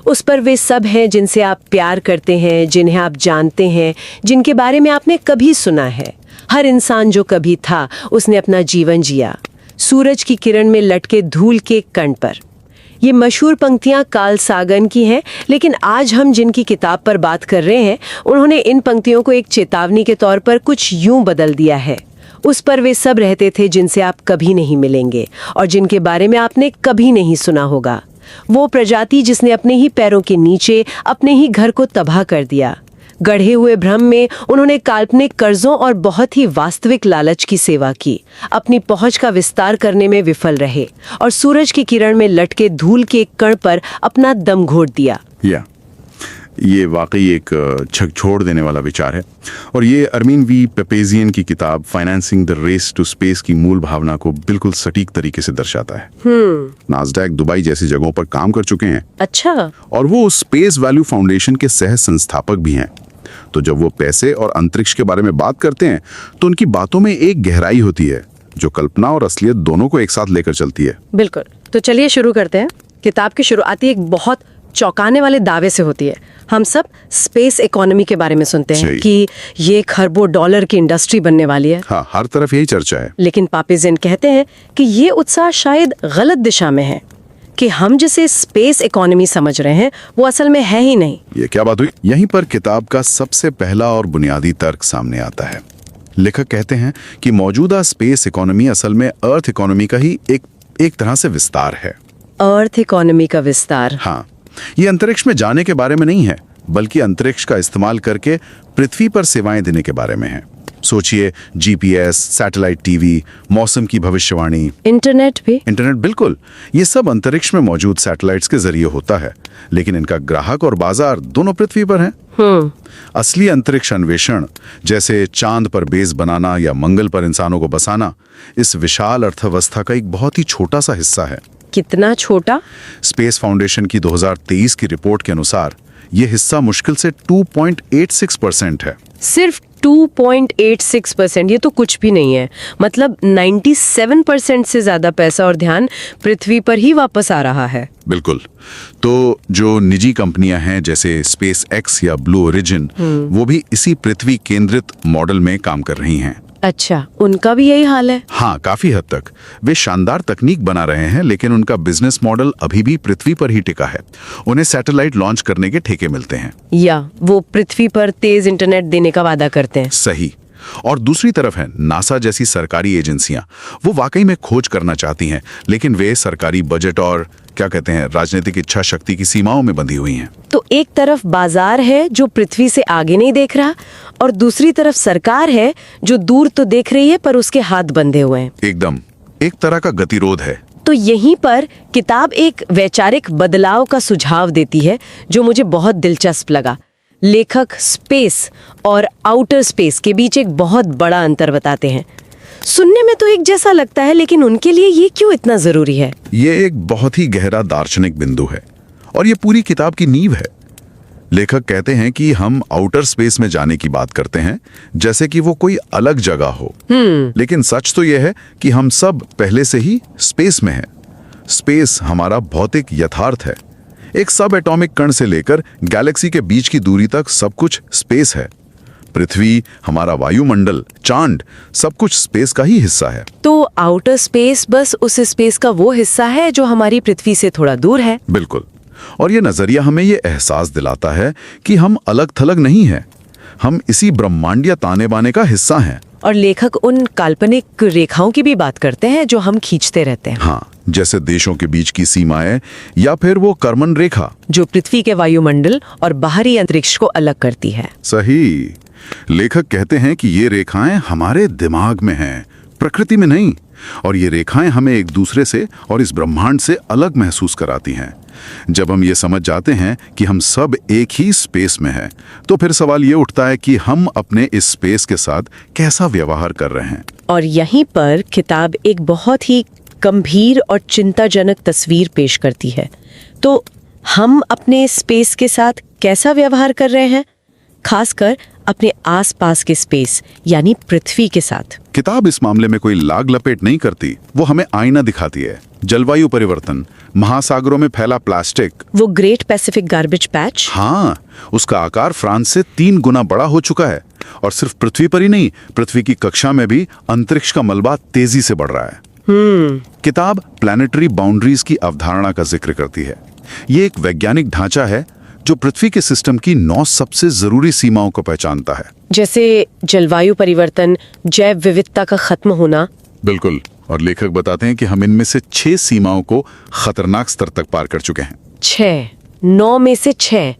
उस पर वे सब हैं जिनसे आप प्यार करते हैं, जिन्हें आप जानते हैं, जिनके बारे में आपने कभी सुना है। हर इंसान जो कभी था, उसने अपना जीवन जिया, सूरज की किरण में लटके धूल के कण पर। ये मशहूर पंक्तियां कार्ल सागन की हैं, लेकिन आज हम जिनकी किताब पर बात कर रहे हैं, उन्होंने इन पंक्तियों को एक चेतावनी के तौर पर कुछ यूं बदल दिया है। उस पर वे सब रहते थे जिनसे आप कभी नहीं मिलेंगे और जिनके बारे में आपने कभी नहीं सुना होगा। वो प्रजाति जिसने अपने ही पैरों के नीचे अपने ही घर को तबाह कर दिया। गढ़े हुए भ्रम में उन्होंने काल्पनिक कर्जों और बहुत ही वास्तविक लालच की सेवा की, अपनी पहुंच का विस्तार करने में विफल रहे और सूरज की किरण में लटके धूल के एक कण पर अपना दम घोट दिया। ये वाकई एक झकझोर देने वाला विचार है और ये अर्मीन वी पेपेजियन की किताब financing the race to space की मूल भावना को बिल्कुल सटीक तरीके से दर्शाता है। नास्डैक दुबई जैसी जगहों पर काम कर चुके हैं। अच्छा। और वो स्पेस वैल्यू फाउंडेशन के सह संस्थापक भी हैं। तो जब वो पैसे और अंतरिक्ष के बारे में बात करते हैं तो उनकी बातों में एक गहराई होती है जो कल्पना और असलियत दोनों को एक साथ लेकर चलती है। बिल्कुल। तो चलिए शुरू करते हैं। किताब की शुरुआत एक बहुत चौंकाने वाले दावे से होती है। हम सब स्पेस इकोनॉमी के बारे में सुनते हैं कि ये खरबों डॉलर की इंडस्ट्री बनने वाली है। हाँ, हर तरफ यही चर्चा है। लेकिन पापेजियन कहते हैं कि ये उत्साह शायद गलत दिशा में है, कि हम जिसे स्पेस इकोनॉमी समझ रहे हैं वो असल में है ही नहीं। ये क्या बात हुई? यहीं पर किताब का सबसे पहला और बुनियादी तर्क सामने आता है। लेखक कहते हैं कि मौजूदा स्पेस इकोनॉमी असल में अर्थ इकोनॉमी का ही एक तरह से विस्तार है। अर्थ इकोनॉमी का विस्तार? हाँ, ये अंतरिक्ष में जाने के बारे में नहीं है, बल्कि अंतरिक्ष का इस्तेमाल करके पृथ्वी पर सेवाएं देने के बारे में है। सोचिए, जीपीएस, सैटेलाइट टीवी, मौसम की भविष्यवाणी, इंटरनेट भी। इंटरनेट बिल्कुल, ये सब अंतरिक्ष में मौजूद सैटेलाइट्स के जरिए होता है, लेकिन इनका ग्राहक और बाजार दोनों पृथ्वी पर हैं। असली अंतरिक्ष अन्वेषण, जैसे चांद पर बेस बनाना या मंगल पर इंसानों को बसाना, इस विशाल अर्थव्यवस्था का एक बहुत ही छोटा सा हिस्सा है। कितना छोटा? स्पेस फाउंडेशन की 2023 की रिपोर्ट के अनुसार ये हिस्सा मुश्किल से 2.86% है। सिर्फ 2.86%? ये तो कुछ भी नहीं है। मतलब 97% से ज्यादा पैसा और ध्यान पृथ्वी पर ही वापस आ रहा है। बिल्कुल। तो जो निजी कंपनियां हैं जैसे स्पेस एक्स या ब्लू ओरिजिन, वो भी इसी पृथ्वी केंद्रित मॉडल में काम कर रही हैं। अच्छा, उनका भी यही हाल है? हाँ, काफी हद तक। वे शानदार तकनीक बना रहे हैं, लेकिन उनका बिजनेस मॉडल अभी भी पृथ्वी पर ही टिका है। उन्हें सैटेलाइट लॉन्च करने के ठेके मिलते हैं, या वो पृथ्वी पर तेज इंटरनेट देने का वादा करते हैं। सही। और दूसरी तरफ है नासा जैसी सरकारी एजेंसियां। वो वाकई में खोज करना चाहती हैं, लेकिन वे सरकारी बजट और राजनीतिक इच्छा शक्ति की सीमाओं में बंधी हुई हैं। तो एक तरफ बाजार है जो पृथ्वी से आगे नहीं देख रहा, और दूसरी तरफ सरकार है जो दूर तो देख रही है पर उसके हाथ बंधे हुए हैं। एकदम, एक तरह का गतिरोध है। तो यहीं पर किताब एक वैचारिक बदलाव का सुझाव देती है जो मुझे बहुत दिलचस्प लगा। लेखक स्पेस और आउटर स्पेस के बीच एक बहुत बड़ा अंतर बताते हैं। सुनने में तो एक जैसा लगता है, लेकिन उनके लिए ये क्यों इतना जरूरी है? ये एक बहुत ही गहरा दार्शनिक बिंदु है और ये पूरी किताब की नींव है। लेखक कहते हैं कि हम आउटर स्पेस में जाने की बात करते हैं जैसे कि वो कोई अलग जगह हो, लेकिन सच तो यह है कि हम सब पहले से ही स्पेस में हैं। स्पेस हमारा भौतिक यथार्थ है। एक सब एटॉमिक कण से लेकर गैलेक्सी के बीच की दूरी तक सब कुछ स्पेस है। पृथ्वी, हमारा वायुमंडल, चांद, सब कुछ स्पेस का ही हिस्सा है। तो आउटर स्पेस बस उस स्पेस का वो हिस्सा है जो हमारी पृथ्वी से थोड़ा दूर है। बिल्कुल। और ये नजरिया हमें ये एहसास दिलाता है कि हम अलग थलग नहीं हैं। हम इसी ब्रह्मांडीय ताने बाने का हिस्सा हैं। और लेखक उन काल्पनिक रेखाओं की भी बात करते हैं जो हम खींचते रहते हैं। हाँ, जैसे देशों के बीच की सीमाएं या फिर वो कर्मन रेखा जो पृथ्वी के वायुमंडल और बाहरी अंतरिक्ष को अलग करती है। सही। लेखक कहते हैं कि ये रेखाएं हमारे दिमाग में हैं, प्रकृति में नहीं। और ये रेखाएं हमें एक दूसरे से और इस ब्रह्मांड से अलग महसूस कराती हैं। जब हम ये समझ जाते हैं कि हम सब एक ही स्पेस में हैं, तो फिर सवाल ये उठता है कि हम अपने इस स्पेस के साथ कैसा व्यवहार कर रहे हैं। और यहीं पर किताब एक बहुत ही गंभीर और चिंताजनक तस्वीर पेश करती है। तो हम अपने स्पेस के साथ कैसा व्यवहार कर रहे हैं, खासकर अपने आसपास के स्पेस यानी पृथ्वी के साथ। किताब इस मामले में कोई लाग लपेट नहीं करती, वो हमें आईना दिखाती है। जलवायु परिवर्तन, महासागरों में फैला प्लास्टिक, वो ग्रेट पैसिफिक गार्बेज पैच, हाँ, उसका आकार फ्रांस से 3 गुना बड़ा हो चुका है। और सिर्फ पृथ्वी पर ही नहीं, पृथ्वी की कक्षा में भी अंतरिक्ष का मलबा तेजी से बढ़ रहा है। किताब प्लैनेटरी बाउंड्रीज की अवधारणा का जिक्र करती है। ये एक वैज्ञानिक ढांचा है जो पृथ्वी के सिस्टम की 9 सबसे जरूरी सीमाओं को पहचानता है, जैसे जलवायु परिवर्तन, जैव विविधता का खत्म होना। बिल्कुल। और लेखक बताते हैं कि हम इनमें से 6 सीमाओं को खतरनाक स्तर तक पार कर चुके हैं। 6, 9 में से 6।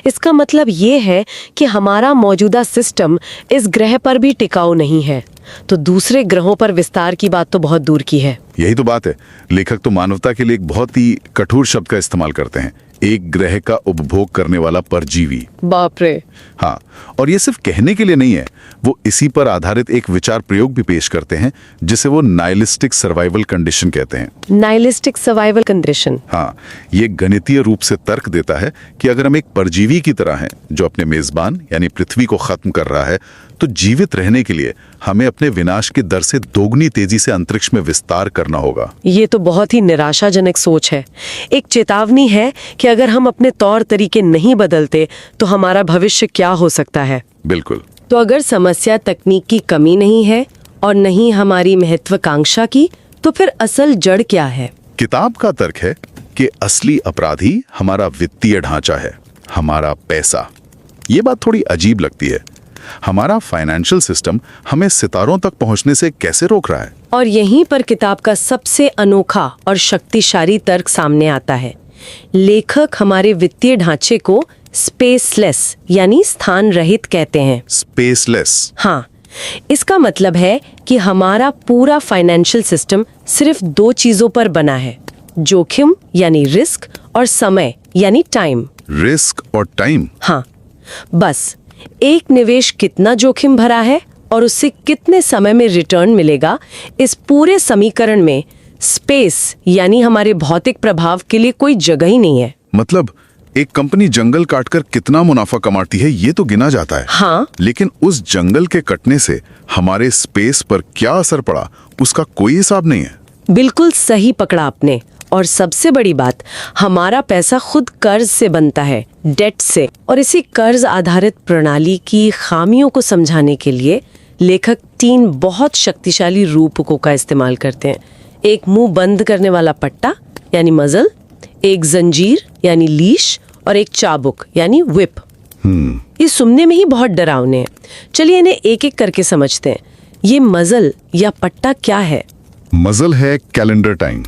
इसका मतलब ये है कि हमारा मौजूदा सिस्टम इस ग्रह पर भी टिकाऊ नहीं है, तो दूसरे ग्रहों पर विस्तार की बात तो बहुत दूर की है। यही तो बात है। लेखक तो मानवता के लिए एक बहुत ही कठोर शब्द का इस्तेमाल करते हैं, एक ग्रह का उपभोग करने वाला परजीवी। बाप रे। हाँ, और ये सिर्फ कहने के लिए नहीं है, वो इसी पर आधारित एक विचार प्रयोग भी पेश करते हैं जिसे वो नाइलिस्टिक सर्वाइवल कंडीशन कहते हैं। Nihilistic survival condition. हाँ, ये गणितीय रूप से तर्क देता है कि अगर हम एक परजीवी की तरह हैं जो अपने मेजबान यानी पृथ्वी को खत्म कर रहा है, तो जीवित रहने के लिए हमें अपने विनाश की दर से दोगुनी तेजी से अंतरिक्ष में विस्तार करना होगा। ये तो बहुत ही निराशाजनक सोच है। एक चेतावनी है कि अगर हम अपने तौर तरीके नहीं बदलते तो हमारा भविष्य क्या हो सकता है। बिल्कुल। तो अगर समस्या तकनीक की कमी नहीं है और नहीं हमारी महत्वाकांक्षा की, तो फिर असल जड़ क्या है? किताब का तर्क है कि असली अपराधी हमारा वित्तीय ढांचा है, हमारा पैसा। ये बात थोड़ी अजीब लगती है। हमारा फाइनेंशियल सिस्टम हमें सितारों तक पहुंचने से कैसे रोक रहा है? और यहीं पर किताब का सबसे अनोखा और शक्तिशाली तर्क सामने आता है। लेखक हमारे वित्तीय ढांचे को स्पेसलेस यानी स्थान रहित कहते हैं। स्पेसलेस? हाँ, इसका मतलब है कि हमारा पूरा फाइनेंशियल सिस्टम सिर्फ 2 चीजों पर बना है, जोखिम यानी रिस्क और समय यानी टाइम। रिस्क और टाइम? हाँ, बस एक निवेश कितना जोखिम भरा है और उससे कितने समय में रिटर्न मिलेगा, इस पूरे समीकरण में स्पेस यानी हमारे भौतिक प्रभाव के लिए कोई जगह ही नहीं है। मतलब एक कंपनी जंगल काटकर कितना मुनाफा कमाती है ये तो गिना जाता है। हाँ, लेकिन उस जंगल के कटने से हमारे स्पेस पर क्या असर पड़ा, उसका कोई हिसाब नहीं है। बिल्कुल सही पकड़ा आपने। और सबसे बड़ी बात, हमारा पैसा खुद कर्ज से बनता है, डेट से। और इसी कर्ज आधारित प्रणाली की खामियों को समझाने के लिए लेखक 3 बहुत शक्तिशाली रूपकों का इस्तेमाल करते हैं। एक मुंह बंद करने वाला पट्टा यानी मजल, एक जंजीर यानी लीश और एक चाबुक यानी व्हिप। ये सुनने में ही बहुत डरावने हैं। चलिए इन्हें एक एक करके समझते हैं। ये मजल या पट्टा क्या है? मजल है कैलेंडर टाइम।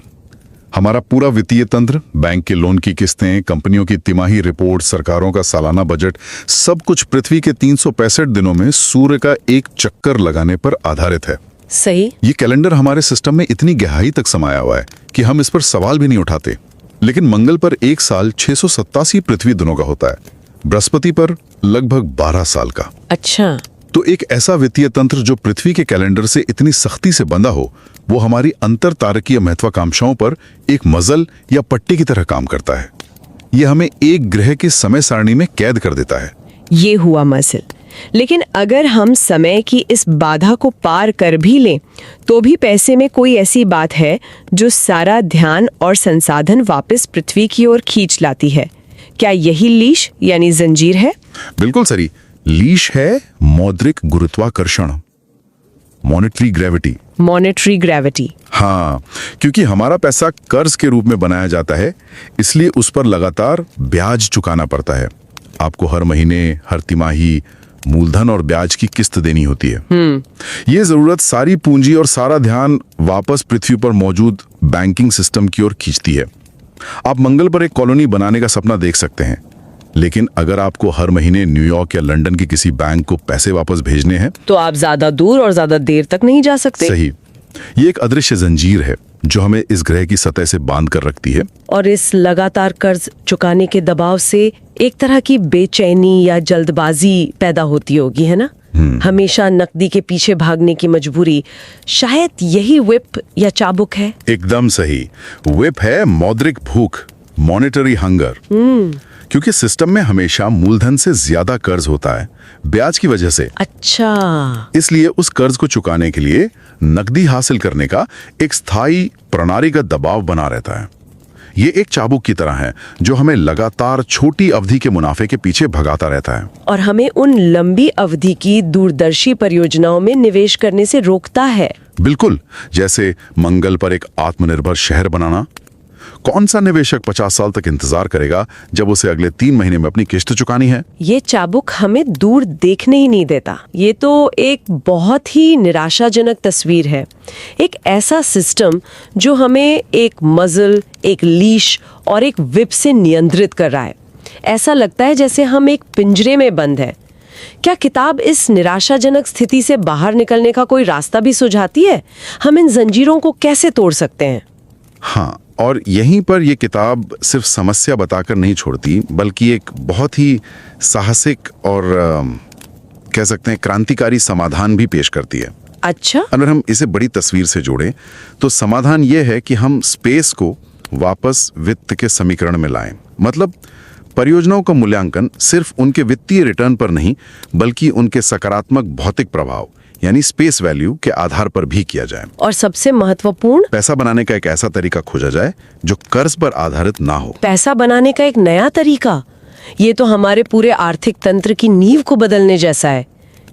हमारा पूरा वित्तीय तंत्र, बैंक के लोन की किस्तें, कंपनियों की तिमाही रिपोर्ट, सरकारों का सालाना बजट, सब कुछ पृथ्वी के 365 दिनों में सूर्य का एक चक्कर लगाने पर आधारित है। सही। ये कैलेंडर हमारे सिस्टम में इतनी गहराई तक समाया हुआ है कि हम इस पर सवाल भी नहीं उठाते। लेकिन मंगल पर एक साल 687 पृथ्वी दिनों का होता है, बृहस्पति पर लगभग 12 साल का। अच्छा। तो एक ऐसा वित्तीय तंत्र जो पृथ्वी के कैलेंडर से इतनी सख्ती से बंधा हो, वो हमारी अंतर तारकीय महत्वाकांक्षाओं पर एक मजल या पट्टी की तरह काम करता है। ये हमें एक ग्रह के समय सारणी में कैद कर देता है। ये हुआ मजल। लेकिन अगर हम समय की इस बाधा को पार कर भी लें, तो भी पैसे में कोई ऐसी बात है जो सारा ध्यान और संसाधन वापस पृथ्वी की ओर खींच लाती है। क्या यही लीश यानी जंजीर है? बिल्कुल सही। लीश है मौद्रिक गुरुत्वाकर्षण, मॉनेटरी ग्रेविटी। Monetary gravity. हाँ, क्योंकि हमारा पैसा कर्ज के रूप में बनाया जाता है, इसलिए उस पर लगातार ब्याज चुकाना पड़ता है। आपको हर महीने, हर तिमाही मूलधन और ब्याज की किस्त देनी होती है। ये जरूरत सारी पूंजी और सारा ध्यान वापस पृथ्वी पर मौजूद बैंकिंग सिस्टम की ओर खींचती है। आप मंगल पर एक कॉलोनी बनाने का सपना देख सकते हैं, लेकिन अगर आपको हर महीने न्यूयॉर्क या लंदन के किसी बैंक को पैसे वापस भेजने हैं, तो आप ज्यादा दूर और ज्यादा देर तक नहीं जा सकते। सही। ये एक अदृश्य जंजीर है जो हमें इस ग्रह की सतह से बांध कर रखती है। और इस लगातार कर्ज चुकाने के दबाव से एक तरह की बेचैनी या जल्दबाजी पैदा होती होगी, है ना? हमेशा नकदी के पीछे भागने की मजबूरी, शायद यही विप या चाबुक है। एकदम सही, विप है मौद्रिक भूख, मॉनेटरी हंगर। क्योंकि सिस्टम में हमेशा मूलधन से ज्यादा कर्ज होता है ब्याज की वजह से। अच्छा, इसलिए उस कर्ज को चुकाने के लिए नकदी हासिल करने का एक स्थायी प्रणालीगत दबाव बना रहता है। ये एक चाबुक की तरह है जो हमें लगातार छोटी अवधि के मुनाफे के पीछे भगाता रहता है और हमें उन लंबी अवधि की दूरदर्शी परियोजनाओं में निवेश करने से रोकता है। बिल्कुल, जैसे मंगल पर एक आत्मनिर्भर शहर बनाना। कौन सा निवेशक 50 साल तक इंतजार करेगा जब उसे अगले 3 महीने में अपनी किस्त चुकानी है? ये चाबुक हमें दूर देखने ही नहीं देता। ये तो एक बहुत ही निराशाजनक तस्वीर है। एक ऐसा सिस्टम जो हमें एक मजल, एक लीश और एक विप से नियंत्रित कर रहा है। ऐसा लगता है जैसे हम एक पिंजरे में बंद है। क्या किताब इस निराशाजनक स्थिति से बाहर निकलने का कोई रास्ता भी सुझाती है? हम इन जंजीरों को कैसे तोड़ सकते हैं? हाँ, और यहीं पर यह किताब सिर्फ समस्या बताकर नहीं छोड़ती, बल्कि एक बहुत ही साहसिक और कह सकते हैं क्रांतिकारी समाधान भी पेश करती है। अच्छा, अगर हम इसे बड़ी तस्वीर से जोड़ें तो समाधान यह है कि हम स्पेस को वापस वित्त के समीकरण में लाएं। मतलब परियोजनाओं का मूल्यांकन सिर्फ उनके वित्तीय रिटर्न पर नहीं, बल्कि उनके सकारात्मक भौतिक प्रभाव यानी स्पेस वैल्यू के आधार पर भी किया जाए। और सबसे महत्वपूर्ण, पैसा बनाने का एक ऐसा तरीका खोजा जाए जो कर्ज पर आधारित ना हो। पैसा बनाने का एक नया तरीका, ये तो हमारे पूरे आर्थिक तंत्र की नींव को बदलने जैसा है।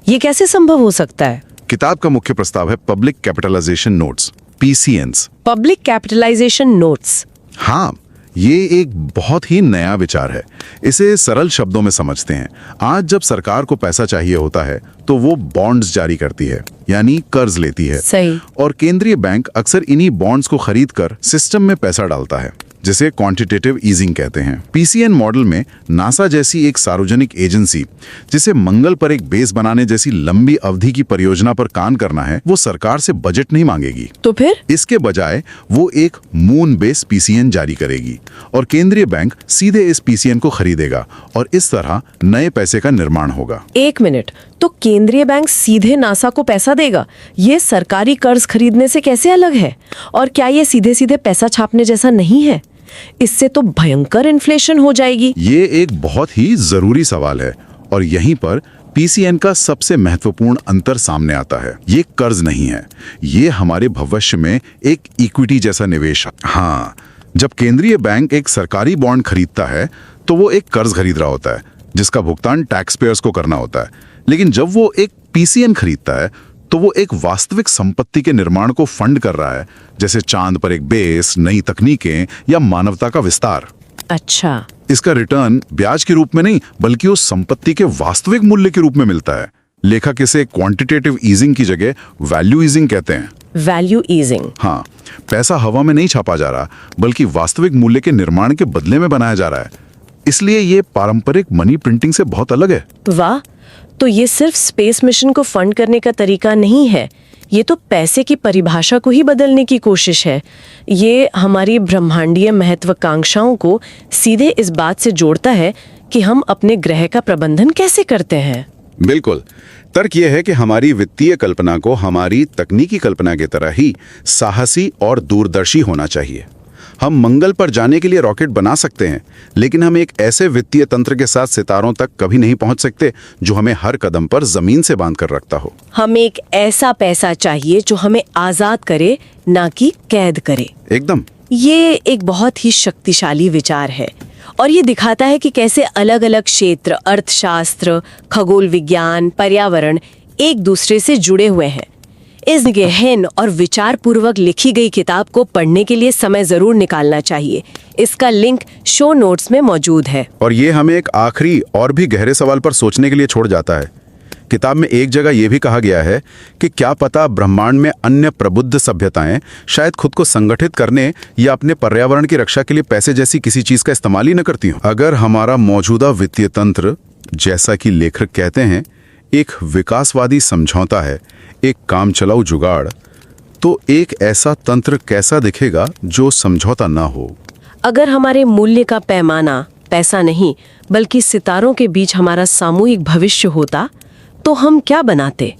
ये कैसे संभव हो सकता है? किताब का मुख्य प्रस्ताव है public capitalisation notes, PCNs। Public capitalisation notes. हाँ, ये एक बहुत ही नया विचार है। इसे सरल शब्दों में समझते हैं। आज जब सरकार को पैसा चाहिए होता है तो वो बॉन्ड्स जारी करती है, यानी कर्ज लेती है। सही। और केंद्रीय बैंक अक्सर इन्हीं बॉन्ड्स को खरीदकर सिस्टम में पैसा डालता है, जिसे क्वांटिटेटिव ईजिंग कहते हैं। PCN मॉडल में नासा जैसी एक सार्वजनिक एजेंसी जिसे मंगल पर एक बेस बनाने जैसी लंबी अवधि की परियोजना पर काम करना है, वो सरकार से बजट नहीं मांगेगी। तो फिर इसके बजाय वो एक मून बेस PCN जारी करेगी और केंद्रीय बैंक सीधे इस PCN को खरीदेगा और इस तरह नए पैसे का निर्माण होगा। एक मिनट, तो केंद्रीय बैंक सीधे नासा को पैसा देगा? ये सरकारी कर्ज खरीदने से कैसे अलग है? और क्या ये सीधे सीधे पैसा छापने जैसा नहीं है? इससे तो भयंकर इन्फ्लेशन हो जाएगी। ये एक बहुत ही जरूरी सवाल है और यहीं पर PCN का सबसे महत्वपूर्ण अंतर सामने आता है। ये कर्ज नहीं है, ये हमारे भविष्य में एक इक्विटी जैसा निवेश है। हाँ, जब केंद्रीय बैंक एक सरकारी बॉन्ड खरीदता है तो वो एक कर्ज खरीद रहा होता है जिसका भुगतान टैक्स पेयर्स को करना होता है। लेकिन जब वो एक PCN खरीदता है तो वो एक वास्तविक संपत्ति के निर्माण को फंड कर रहा है, जैसे चांद पर एक बेस, नई तकनीकें या मानवता का विस्तार। अच्छा, इसका रिटर्न ब्याज के रूप में नहीं, बल्कि उस संपत्ति के वास्तविक मूल्य के रूप में मिलता है। लेखक इसे क्वांटिटेटिव ईजिंग की जगह वैल्यू ईजिंग कहते हैं। Value easing. हाँ, पैसा हवा में नहीं छापा जा रहा, बल्कि वास्तविक मूल्य के निर्माण के बदले में बनाया जा रहा है। इसलिए ये पारंपरिक मनी प्रिंटिंग से बहुत अलग है। वाह, तो ये सिर्फ स्पेस मिशन को फंड करने का तरीका नहीं है, ये तो पैसे की परिभाषा को ही बदलने की कोशिश है। ये हमारी ब्रह्मांडीय महत्वाकांक्षाओं को सीधे इस बात से जोड़ता है कि हम अपने ग्रह का प्रबंधन कैसे करते हैं। बिल्कुल, तर्क यह है कि हमारी वित्तीय कल्पना को हमारी तकनीकी कल्पना की तरह ही साहसी और दूरदर्शी होना चाहिए। हम मंगल पर जाने के लिए रॉकेट बना सकते हैं, लेकिन हम एक ऐसे वित्तीय तंत्र के साथ सितारों तक कभी नहीं पहुंच सकते जो हमें हर कदम पर जमीन से बांध कर रखता हो। हमें एक ऐसा पैसा चाहिए जो हमें आजाद करे, ना कि कैद करे। एकदम। ये एक बहुत ही शक्तिशाली विचार है और ये दिखाता है कि कैसे अलग अलग क्षेत्र, अर्थशास्त्र, खगोल विज्ञान, पर्यावरण एक दूसरे से जुड़े हुए हैं। इस गहन और विचार पूर्वक लिखी गई किताब को पढ़ने के लिए समय जरूर निकालना चाहिए। इसका लिंक शो नोट्स में मौजूद है। और ये हमें एक आखिरी और भी गहरे सवाल पर सोचने के लिए छोड़ जाता है। किताब में एक जगह यह भी कहा गया है कि क्या पता ब्रह्मांड में अन्य प्रबुद्ध सभ्यताएं शायद खुद को संगठित करने या अपने पर्यावरण की रक्षा के लिए पैसे जैसी किसी चीज का इस्तेमाल ही न करती हो। अगर हमारा मौजूदा वित्तीय तंत्र, जैसा कि लेखक कहते हैं, एक विकासवादी समझौता है, एक कामचलाऊ जुगाड़, तो एक ऐसा तंत्र कैसा दिखेगा जो समझौता ना हो? अगर हमारे मूल्य का पैमाना पैसा नहीं बल्कि सितारों के बीच हमारा सामूहिक भविष्य होता तो हम क्या बनाते?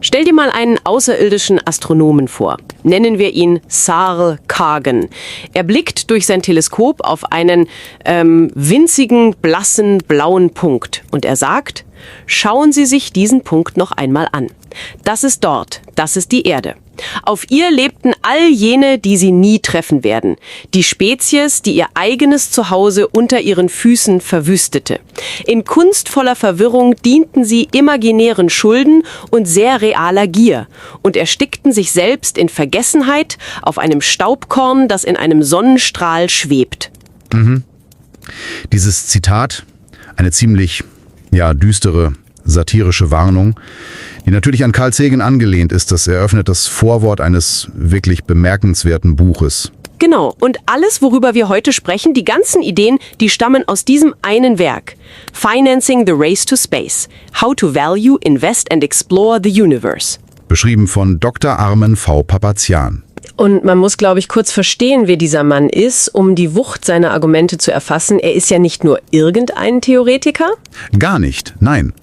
Stell dir mal einen außerirdischen Astronomen vor. Nennen wir ihn Sarl Kagan. Er blickt durch sein Teleskop auf einen winzigen, blassen, blauen Punkt. Und er sagt, schauen Sie sich diesen Punkt noch einmal an. Das ist dort, das ist die Erde. Auf ihr lebten all jene, die sie nie treffen werden. Die Spezies, die ihr eigenes Zuhause unter ihren Füßen verwüstete. In kunstvoller Verwirrung dienten sie imaginären Schulden und sehr realer Gier und erstickten sich selbst in Vergessenheit auf einem Staubkorn, das in einem Sonnenstrahl schwebt. Dieses Zitat, eine ziemlich, düstere, satirische Warnung, die natürlich an Carl Sagan angelehnt ist. Das eröffnet das Vorwort eines wirklich bemerkenswerten Buches. Genau, und alles, worüber wir heute sprechen, die ganzen Ideen, die stammen aus diesem einen Werk. Financing the Race to Space. How to Value, Invest and Explore the Universe. Beschrieben von Dr. Armen V. Papazian. Und man muss, glaube ich, kurz verstehen, wer dieser Mann ist, um die Wucht seiner Argumente zu erfassen. Er ist ja nicht nur irgendein Theoretiker. Gar nicht, nein.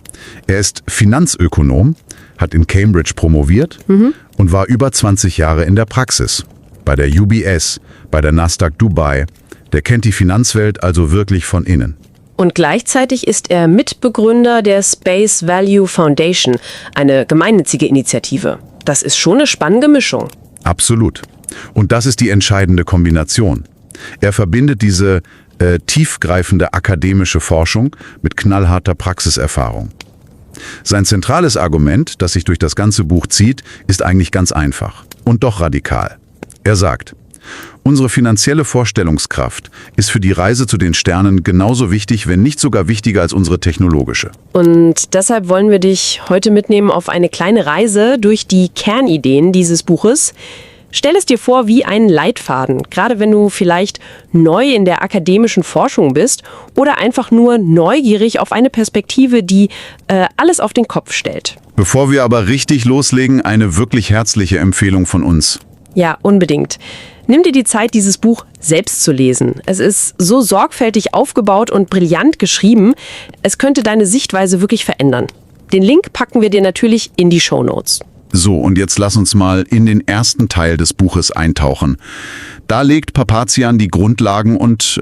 Er ist Finanzökonom, hat in Cambridge promoviert und war über 20 Jahre in der Praxis. Bei der UBS, bei der Nasdaq Dubai. Der kennt die Finanzwelt also wirklich von innen. Und gleichzeitig ist er Mitbegründer der Space Value Foundation, eine gemeinnützige Initiative. Das ist schon eine spannende Mischung. Absolut. Und das ist die entscheidende Kombination. Er verbindet diese tiefgreifende akademische Forschung mit knallharter Praxiserfahrung. Sein zentrales Argument, das sich durch das ganze Buch zieht, ist eigentlich ganz einfach und doch radikal. Er sagt, unsere finanzielle Vorstellungskraft ist für die Reise zu den Sternen genauso wichtig, wenn nicht sogar wichtiger als unsere technologische. Und deshalb wollen wir dich heute mitnehmen auf eine kleine Reise durch die Kernideen dieses Buches. Stell es dir vor wie einen Leitfaden, gerade wenn du vielleicht neu in der akademischen Forschung bist oder einfach nur neugierig auf eine Perspektive, die alles auf den Kopf stellt. Bevor wir aber richtig loslegen, eine wirklich herzliche Empfehlung von uns. Ja, unbedingt. Nimm dir die Zeit, dieses Buch selbst zu lesen. Es ist so sorgfältig aufgebaut und brillant geschrieben, es könnte deine Sichtweise wirklich verändern. Den Link packen wir dir natürlich in die Shownotes. So, und jetzt lass uns mal in den ersten Teil des Buches eintauchen. Da legt Papazian die Grundlagen und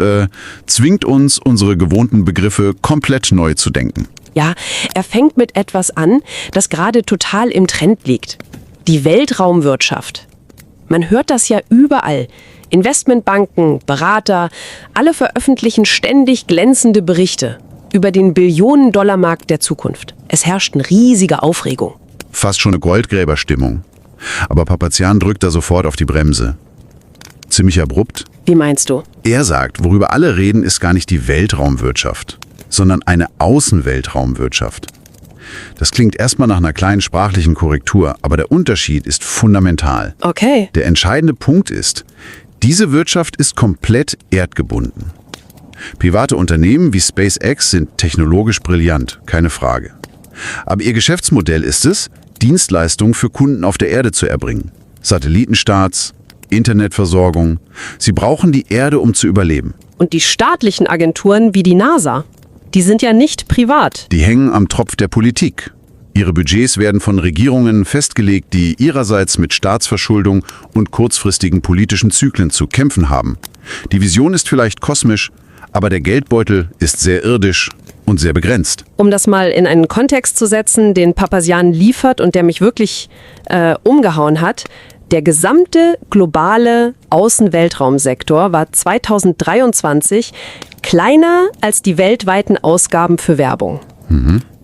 zwingt uns, unsere gewohnten Begriffe komplett neu zu denken. Ja, er fängt mit etwas an, das gerade total im Trend liegt. Die Weltraumwirtschaft. Man hört das ja überall. Investmentbanken, Berater, alle veröffentlichen ständig glänzende Berichte über den Billionen-Dollar-Markt der Zukunft. Es herrscht eine riesige Aufregung. Fast schon eine Goldgräberstimmung. Aber Papazian drückt da sofort auf die Bremse. Ziemlich abrupt. Wie meinst du? Er sagt, worüber alle reden, ist gar nicht die Weltraumwirtschaft, sondern eine Außenweltraumwirtschaft. Das klingt erstmal nach einer kleinen sprachlichen Korrektur, aber der Unterschied ist fundamental. Okay. Der entscheidende Punkt ist, diese Wirtschaft ist komplett erdgebunden. Private Unternehmen wie SpaceX sind technologisch brillant, keine Frage. Aber ihr Geschäftsmodell ist es, Dienstleistungen für Kunden auf der Erde zu erbringen. Satellitenstarts, Internetversorgung. Sie brauchen die Erde, um zu überleben. Und die staatlichen Agenturen wie die NASA, die sind ja nicht privat. Die hängen am Tropf der Politik. Ihre Budgets werden von Regierungen festgelegt, die ihrerseits mit Staatsverschuldung und kurzfristigen politischen Zyklen zu kämpfen haben. Die Vision ist vielleicht kosmisch, aber der Geldbeutel ist sehr irdisch und sehr begrenzt. Um das mal in einen Kontext zu setzen, den Papazian liefert und der mich wirklich umgehauen hat, der gesamte globale Außenweltraumsektor war 2023 kleiner als die weltweiten Ausgaben für Werbung.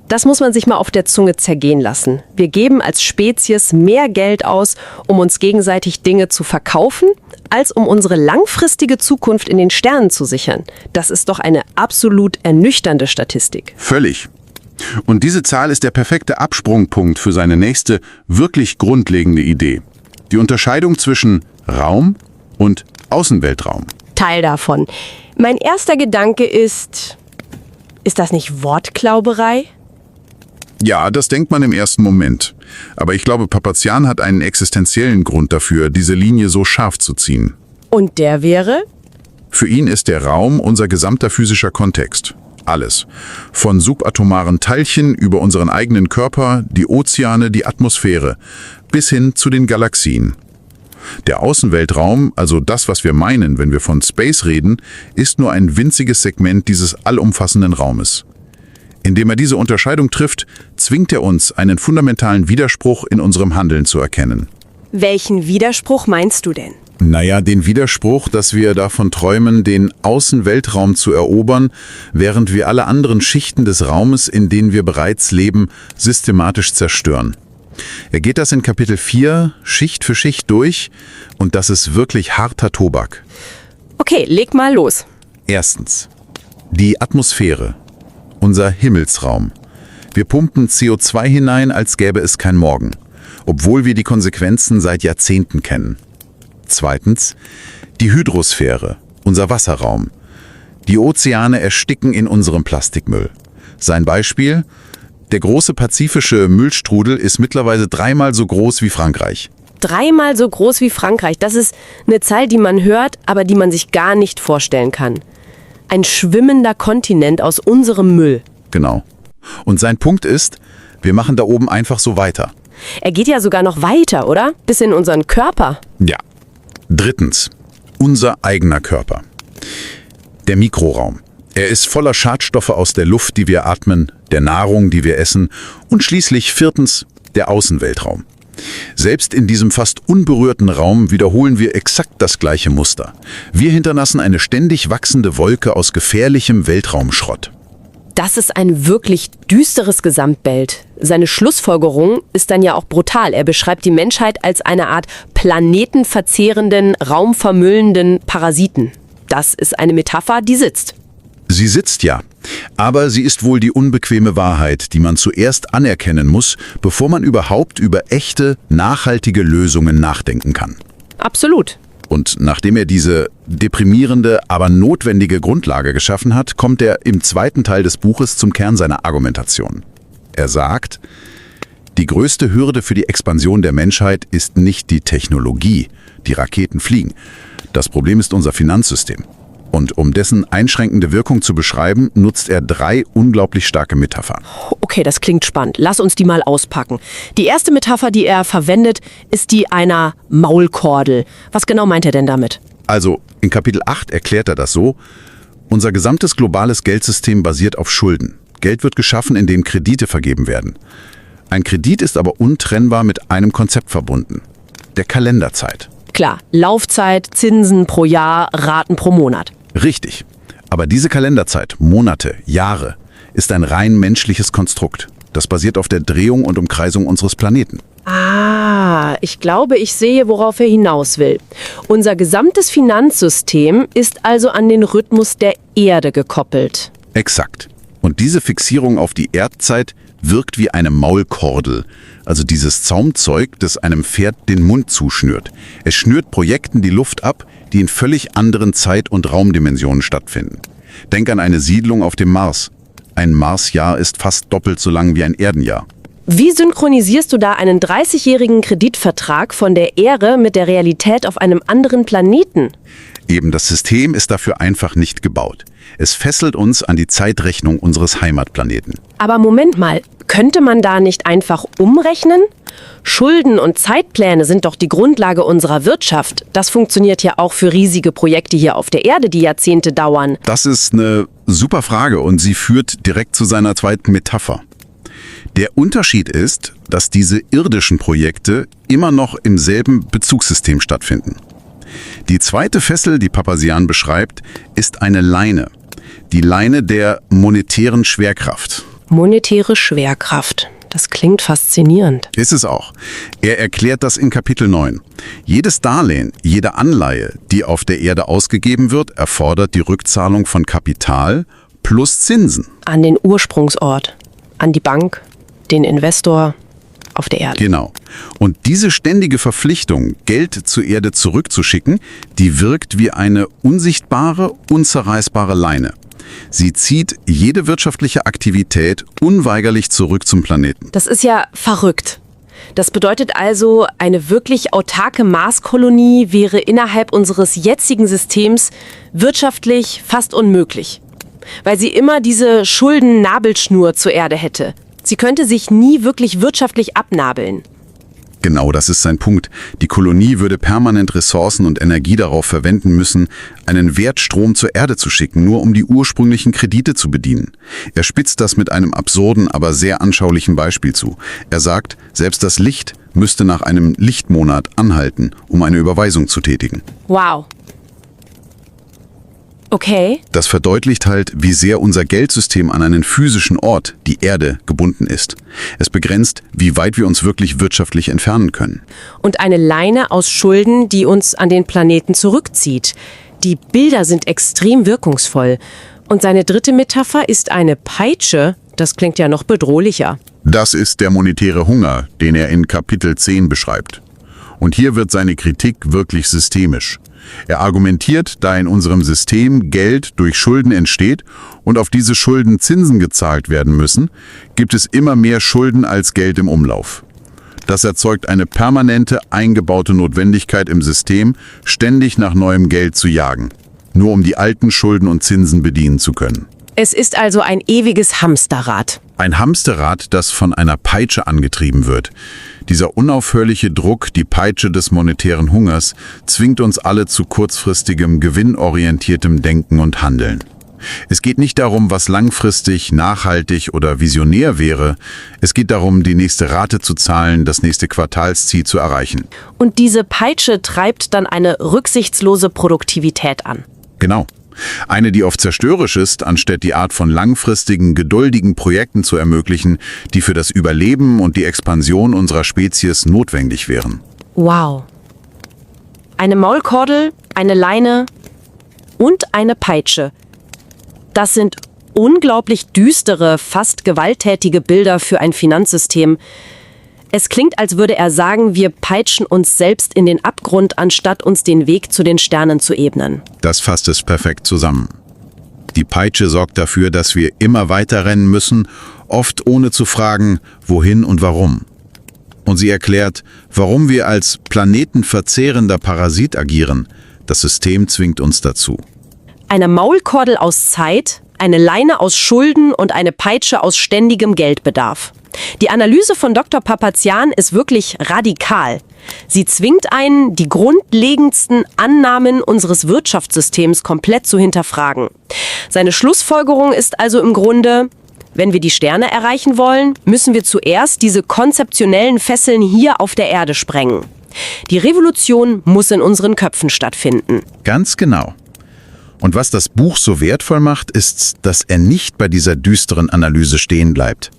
Das muss man sich mal auf der Zunge zergehen lassen. Wir geben als Spezies mehr Geld aus, um uns gegenseitig Dinge zu verkaufen, als um unsere langfristige Zukunft in den Sternen zu sichern. Das ist doch eine absolut ernüchternde Statistik. Völlig. Und diese Zahl ist der perfekte Absprungpunkt für seine nächste, wirklich grundlegende Idee. Die Unterscheidung zwischen Raum und Außenweltraum. Teil davon. Mein erster Gedanke ist das nicht Wortklauberei? Ja, das denkt man im ersten Moment. Aber ich glaube, Papazian hat einen existenziellen Grund dafür, diese Linie so scharf zu ziehen. Und der wäre? Für ihn ist der Raum unser gesamter physischer Kontext. Alles. Von subatomaren Teilchen über unseren eigenen Körper, die Ozeane, die Atmosphäre, bis hin zu den Galaxien. Der Außenweltraum, also das, was wir meinen, wenn wir von Space reden, ist nur ein winziges Segment dieses allumfassenden Raumes. Indem er diese Unterscheidung trifft, zwingt er uns, einen fundamentalen Widerspruch in unserem Handeln zu erkennen. Welchen Widerspruch meinst du denn? Naja, den Widerspruch, dass wir davon träumen, den Außenweltraum zu erobern, während wir alle anderen Schichten des Raumes, in denen wir bereits leben, systematisch zerstören. Er geht das in Kapitel 4 Schicht für Schicht durch und das ist wirklich harter Tobak. Okay, leg mal los. Erstens. Die Atmosphäre. Unser Himmelsraum. Wir pumpen CO2 hinein, als gäbe es kein Morgen, obwohl wir die Konsequenzen seit Jahrzehnten kennen. Zweitens. Die Hydrosphäre. Unser Wasserraum. Die Ozeane ersticken in unserem Plastikmüll. Sein Beispiel: Der große pazifische Müllstrudel ist mittlerweile 3-mal so groß wie Frankreich. 3-mal so groß wie Frankreich. Das ist eine Zahl, die man hört, aber die man sich gar nicht vorstellen kann. Ein schwimmender Kontinent aus unserem Müll. Genau. Und sein Punkt ist, wir machen da oben einfach so weiter. Er geht ja sogar noch weiter, oder? Bis in unseren Körper. Ja. Drittens. Unser eigener Körper. Der Mikroraum. Er ist voller Schadstoffe aus der Luft, die wir atmen, der Nahrung, die wir essen und schließlich viertens, der Außenweltraum. Selbst in diesem fast unberührten Raum wiederholen wir exakt das gleiche Muster. Wir hinterlassen eine ständig wachsende Wolke aus gefährlichem Weltraumschrott. Das ist ein wirklich düsteres Gesamtbild. Seine Schlussfolgerung ist dann ja auch brutal. Er beschreibt die Menschheit als eine Art planetenverzehrenden, raumvermüllenden Parasiten. Das ist eine Metapher, die sitzt. Sie sitzt ja, aber sie ist wohl die unbequeme Wahrheit, die man zuerst anerkennen muss, bevor man überhaupt über echte, nachhaltige Lösungen nachdenken kann. Absolut. Und nachdem er diese deprimierende, aber notwendige Grundlage geschaffen hat, kommt er im zweiten Teil des Buches zum Kern seiner Argumentation. Er sagt, die größte Hürde für die Expansion der Menschheit ist nicht die Technologie, die Raketen fliegen. Das Problem ist unser Finanzsystem. Und um dessen einschränkende Wirkung zu beschreiben, nutzt er 3 unglaublich starke Metaphern. Okay, das klingt spannend. Lass uns die mal auspacken. Die erste Metapher, die er verwendet, ist die einer Maulkordel. Was genau meint er denn damit? Also, in Kapitel 8 erklärt er das so: Unser gesamtes globales Geldsystem basiert auf Schulden. Geld wird geschaffen, indem Kredite vergeben werden. Ein Kredit ist aber untrennbar mit einem Konzept verbunden: der Kalenderzeit. Klar, Laufzeit, Zinsen pro Jahr, Raten pro Monat. Richtig. Aber diese Kalenderzeit, Monate, Jahre, ist ein rein menschliches Konstrukt. Das basiert auf der Drehung und Umkreisung unseres Planeten. Ah, ich glaube, ich sehe, worauf er hinaus will. Unser gesamtes Finanzsystem ist also an den Rhythmus der Erde gekoppelt. Exakt. Und diese Fixierung auf die Erdzeit wirkt wie eine Maulkordel, also dieses Zaumzeug, das einem Pferd den Mund zuschnürt. Es schnürt Projekten die Luft ab, die in völlig anderen Zeit- und Raumdimensionen stattfinden. Denk an eine Siedlung auf dem Mars. Ein Marsjahr ist fast doppelt so lang wie ein Erdenjahr. Wie synchronisierst du da einen 30-jährigen Kreditvertrag von der Erde mit der Realität auf einem anderen Planeten? Eben, das System ist dafür einfach nicht gebaut. Es fesselt uns an die Zeitrechnung unseres Heimatplaneten. Aber Moment mal, könnte man da nicht einfach umrechnen? Schulden und Zeitpläne sind doch die Grundlage unserer Wirtschaft. Das funktioniert ja auch für riesige Projekte hier auf der Erde, die Jahrzehnte dauern. Das ist eine super Frage und sie führt direkt zu seiner zweiten Metapher. Der Unterschied ist, dass diese irdischen Projekte immer noch im selben Bezugssystem stattfinden. Die zweite Fessel, die Papazian beschreibt, ist eine Leine. Die Leine der monetären Schwerkraft. Monetäre Schwerkraft. Das klingt faszinierend. Ist es auch. Er erklärt das in Kapitel 9. Jedes Darlehen, jede Anleihe, die auf der Erde ausgegeben wird, erfordert die Rückzahlung von Kapital plus Zinsen. An den Ursprungsort, an die Bank, den Investor. auf der Erde. Genau. Und diese ständige Verpflichtung, Geld zur Erde zurückzuschicken, die wirkt wie eine unsichtbare, unzerreißbare Leine. Sie zieht jede wirtschaftliche Aktivität unweigerlich zurück zum Planeten. Das ist ja verrückt. Das bedeutet also, eine wirklich autarke Marskolonie wäre innerhalb unseres jetzigen Systems wirtschaftlich fast unmöglich, weil sie immer diese Schulden-Nabelschnur zur Erde hätte. Sie könnte sich nie wirklich wirtschaftlich abnabeln. Genau, das ist sein Punkt. Die Kolonie würde permanent Ressourcen und Energie darauf verwenden müssen, einen Wertstrom zur Erde zu schicken, nur um die ursprünglichen Kredite zu bedienen. Er spitzt das mit einem absurden, aber sehr anschaulichen Beispiel zu. Er sagt, selbst das Licht müsste nach einem Lichtmonat anhalten, um eine Überweisung zu tätigen. Wow. Okay. Das verdeutlicht halt, wie sehr unser Geldsystem an einen physischen Ort, die Erde, gebunden ist. Es begrenzt, wie weit wir uns wirklich wirtschaftlich entfernen können. Und eine Leine aus Schulden, die uns an den Planeten zurückzieht. Die Bilder sind extrem wirkungsvoll. Und seine dritte Metapher ist eine Peitsche. Das klingt ja noch bedrohlicher. Das ist der monetäre Hunger, den er in Kapitel 10 beschreibt. Und hier wird seine Kritik wirklich systemisch. Er argumentiert, da in unserem System Geld durch Schulden entsteht und auf diese Schulden Zinsen gezahlt werden müssen, gibt es immer mehr Schulden als Geld im Umlauf. Das erzeugt eine permanente, eingebaute Notwendigkeit im System, ständig nach neuem Geld zu jagen, nur um die alten Schulden und Zinsen bedienen zu können. Es ist also ein ewiges Hamsterrad. Ein Hamsterrad, das von einer Peitsche angetrieben wird. Dieser unaufhörliche Druck, die Peitsche des monetären Hungers, zwingt uns alle zu kurzfristigem, gewinnorientiertem Denken und Handeln. Es geht nicht darum, was langfristig, nachhaltig oder visionär wäre. Es geht darum, die nächste Rate zu zahlen, das nächste Quartalsziel zu erreichen. Und diese Peitsche treibt dann eine rücksichtslose Produktivität an. Genau. Eine, die oft zerstörerisch ist, anstatt die Art von langfristigen, geduldigen Projekten zu ermöglichen, die für das Überleben und die Expansion unserer Spezies notwendig wären. Wow. Eine Maulkordel, eine Leine und eine Peitsche. Das sind unglaublich düstere, fast gewalttätige Bilder für ein Finanzsystem. Es klingt, als würde er sagen, wir peitschen uns selbst in den Abgrund, anstatt uns den Weg zu den Sternen zu ebnen. Das fasst es perfekt zusammen. Die Peitsche sorgt dafür, dass wir immer weiter rennen müssen, oft ohne zu fragen, wohin und warum. Und sie erklärt, warum wir als planetenverzehrender Parasit agieren. Das System zwingt uns dazu. Eine Maulkordel aus Zeit, eine Leine aus Schulden und eine Peitsche aus ständigem Geldbedarf. Die Analyse von Dr. Papazian ist wirklich radikal. Sie zwingt einen, die grundlegendsten Annahmen unseres Wirtschaftssystems komplett zu hinterfragen. Seine Schlussfolgerung ist also im Grunde, wenn wir die Sterne erreichen wollen, müssen wir zuerst diese konzeptionellen Fesseln hier auf der Erde sprengen. Die Revolution muss in unseren Köpfen stattfinden. Ganz genau. Und was das Buch so wertvoll macht, ist, dass er nicht bei dieser düsteren Analyse stehen bleibt.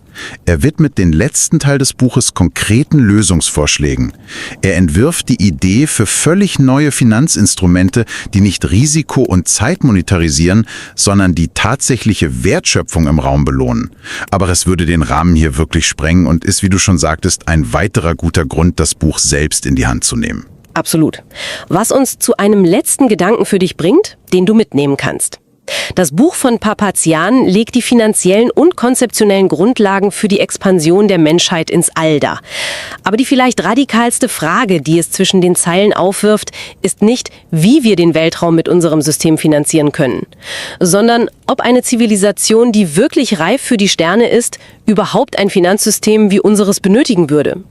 Er widmet den letzten Teil des Buches konkreten Lösungsvorschlägen. Er entwirft die Idee für völlig neue Finanzinstrumente, die nicht Risiko und Zeit monetarisieren, sondern die tatsächliche Wertschöpfung im Raum belohnen. Aber es würde den Rahmen hier wirklich sprengen und ist, wie du schon sagtest, ein weiterer guter Grund, das Buch selbst in die Hand zu nehmen. Absolut. Was uns zu einem letzten Gedanken für dich bringt, den du mitnehmen kannst. Das Buch von Papazian legt die finanziellen und konzeptionellen Grundlagen für die Expansion der Menschheit ins All dar. Aber die vielleicht radikalste Frage, die es zwischen den Zeilen aufwirft, ist nicht, wie wir den Weltraum mit unserem System finanzieren können, sondern ob eine Zivilisation, die wirklich reif für die Sterne ist, überhaupt ein Finanzsystem wie unseres benötigen würde.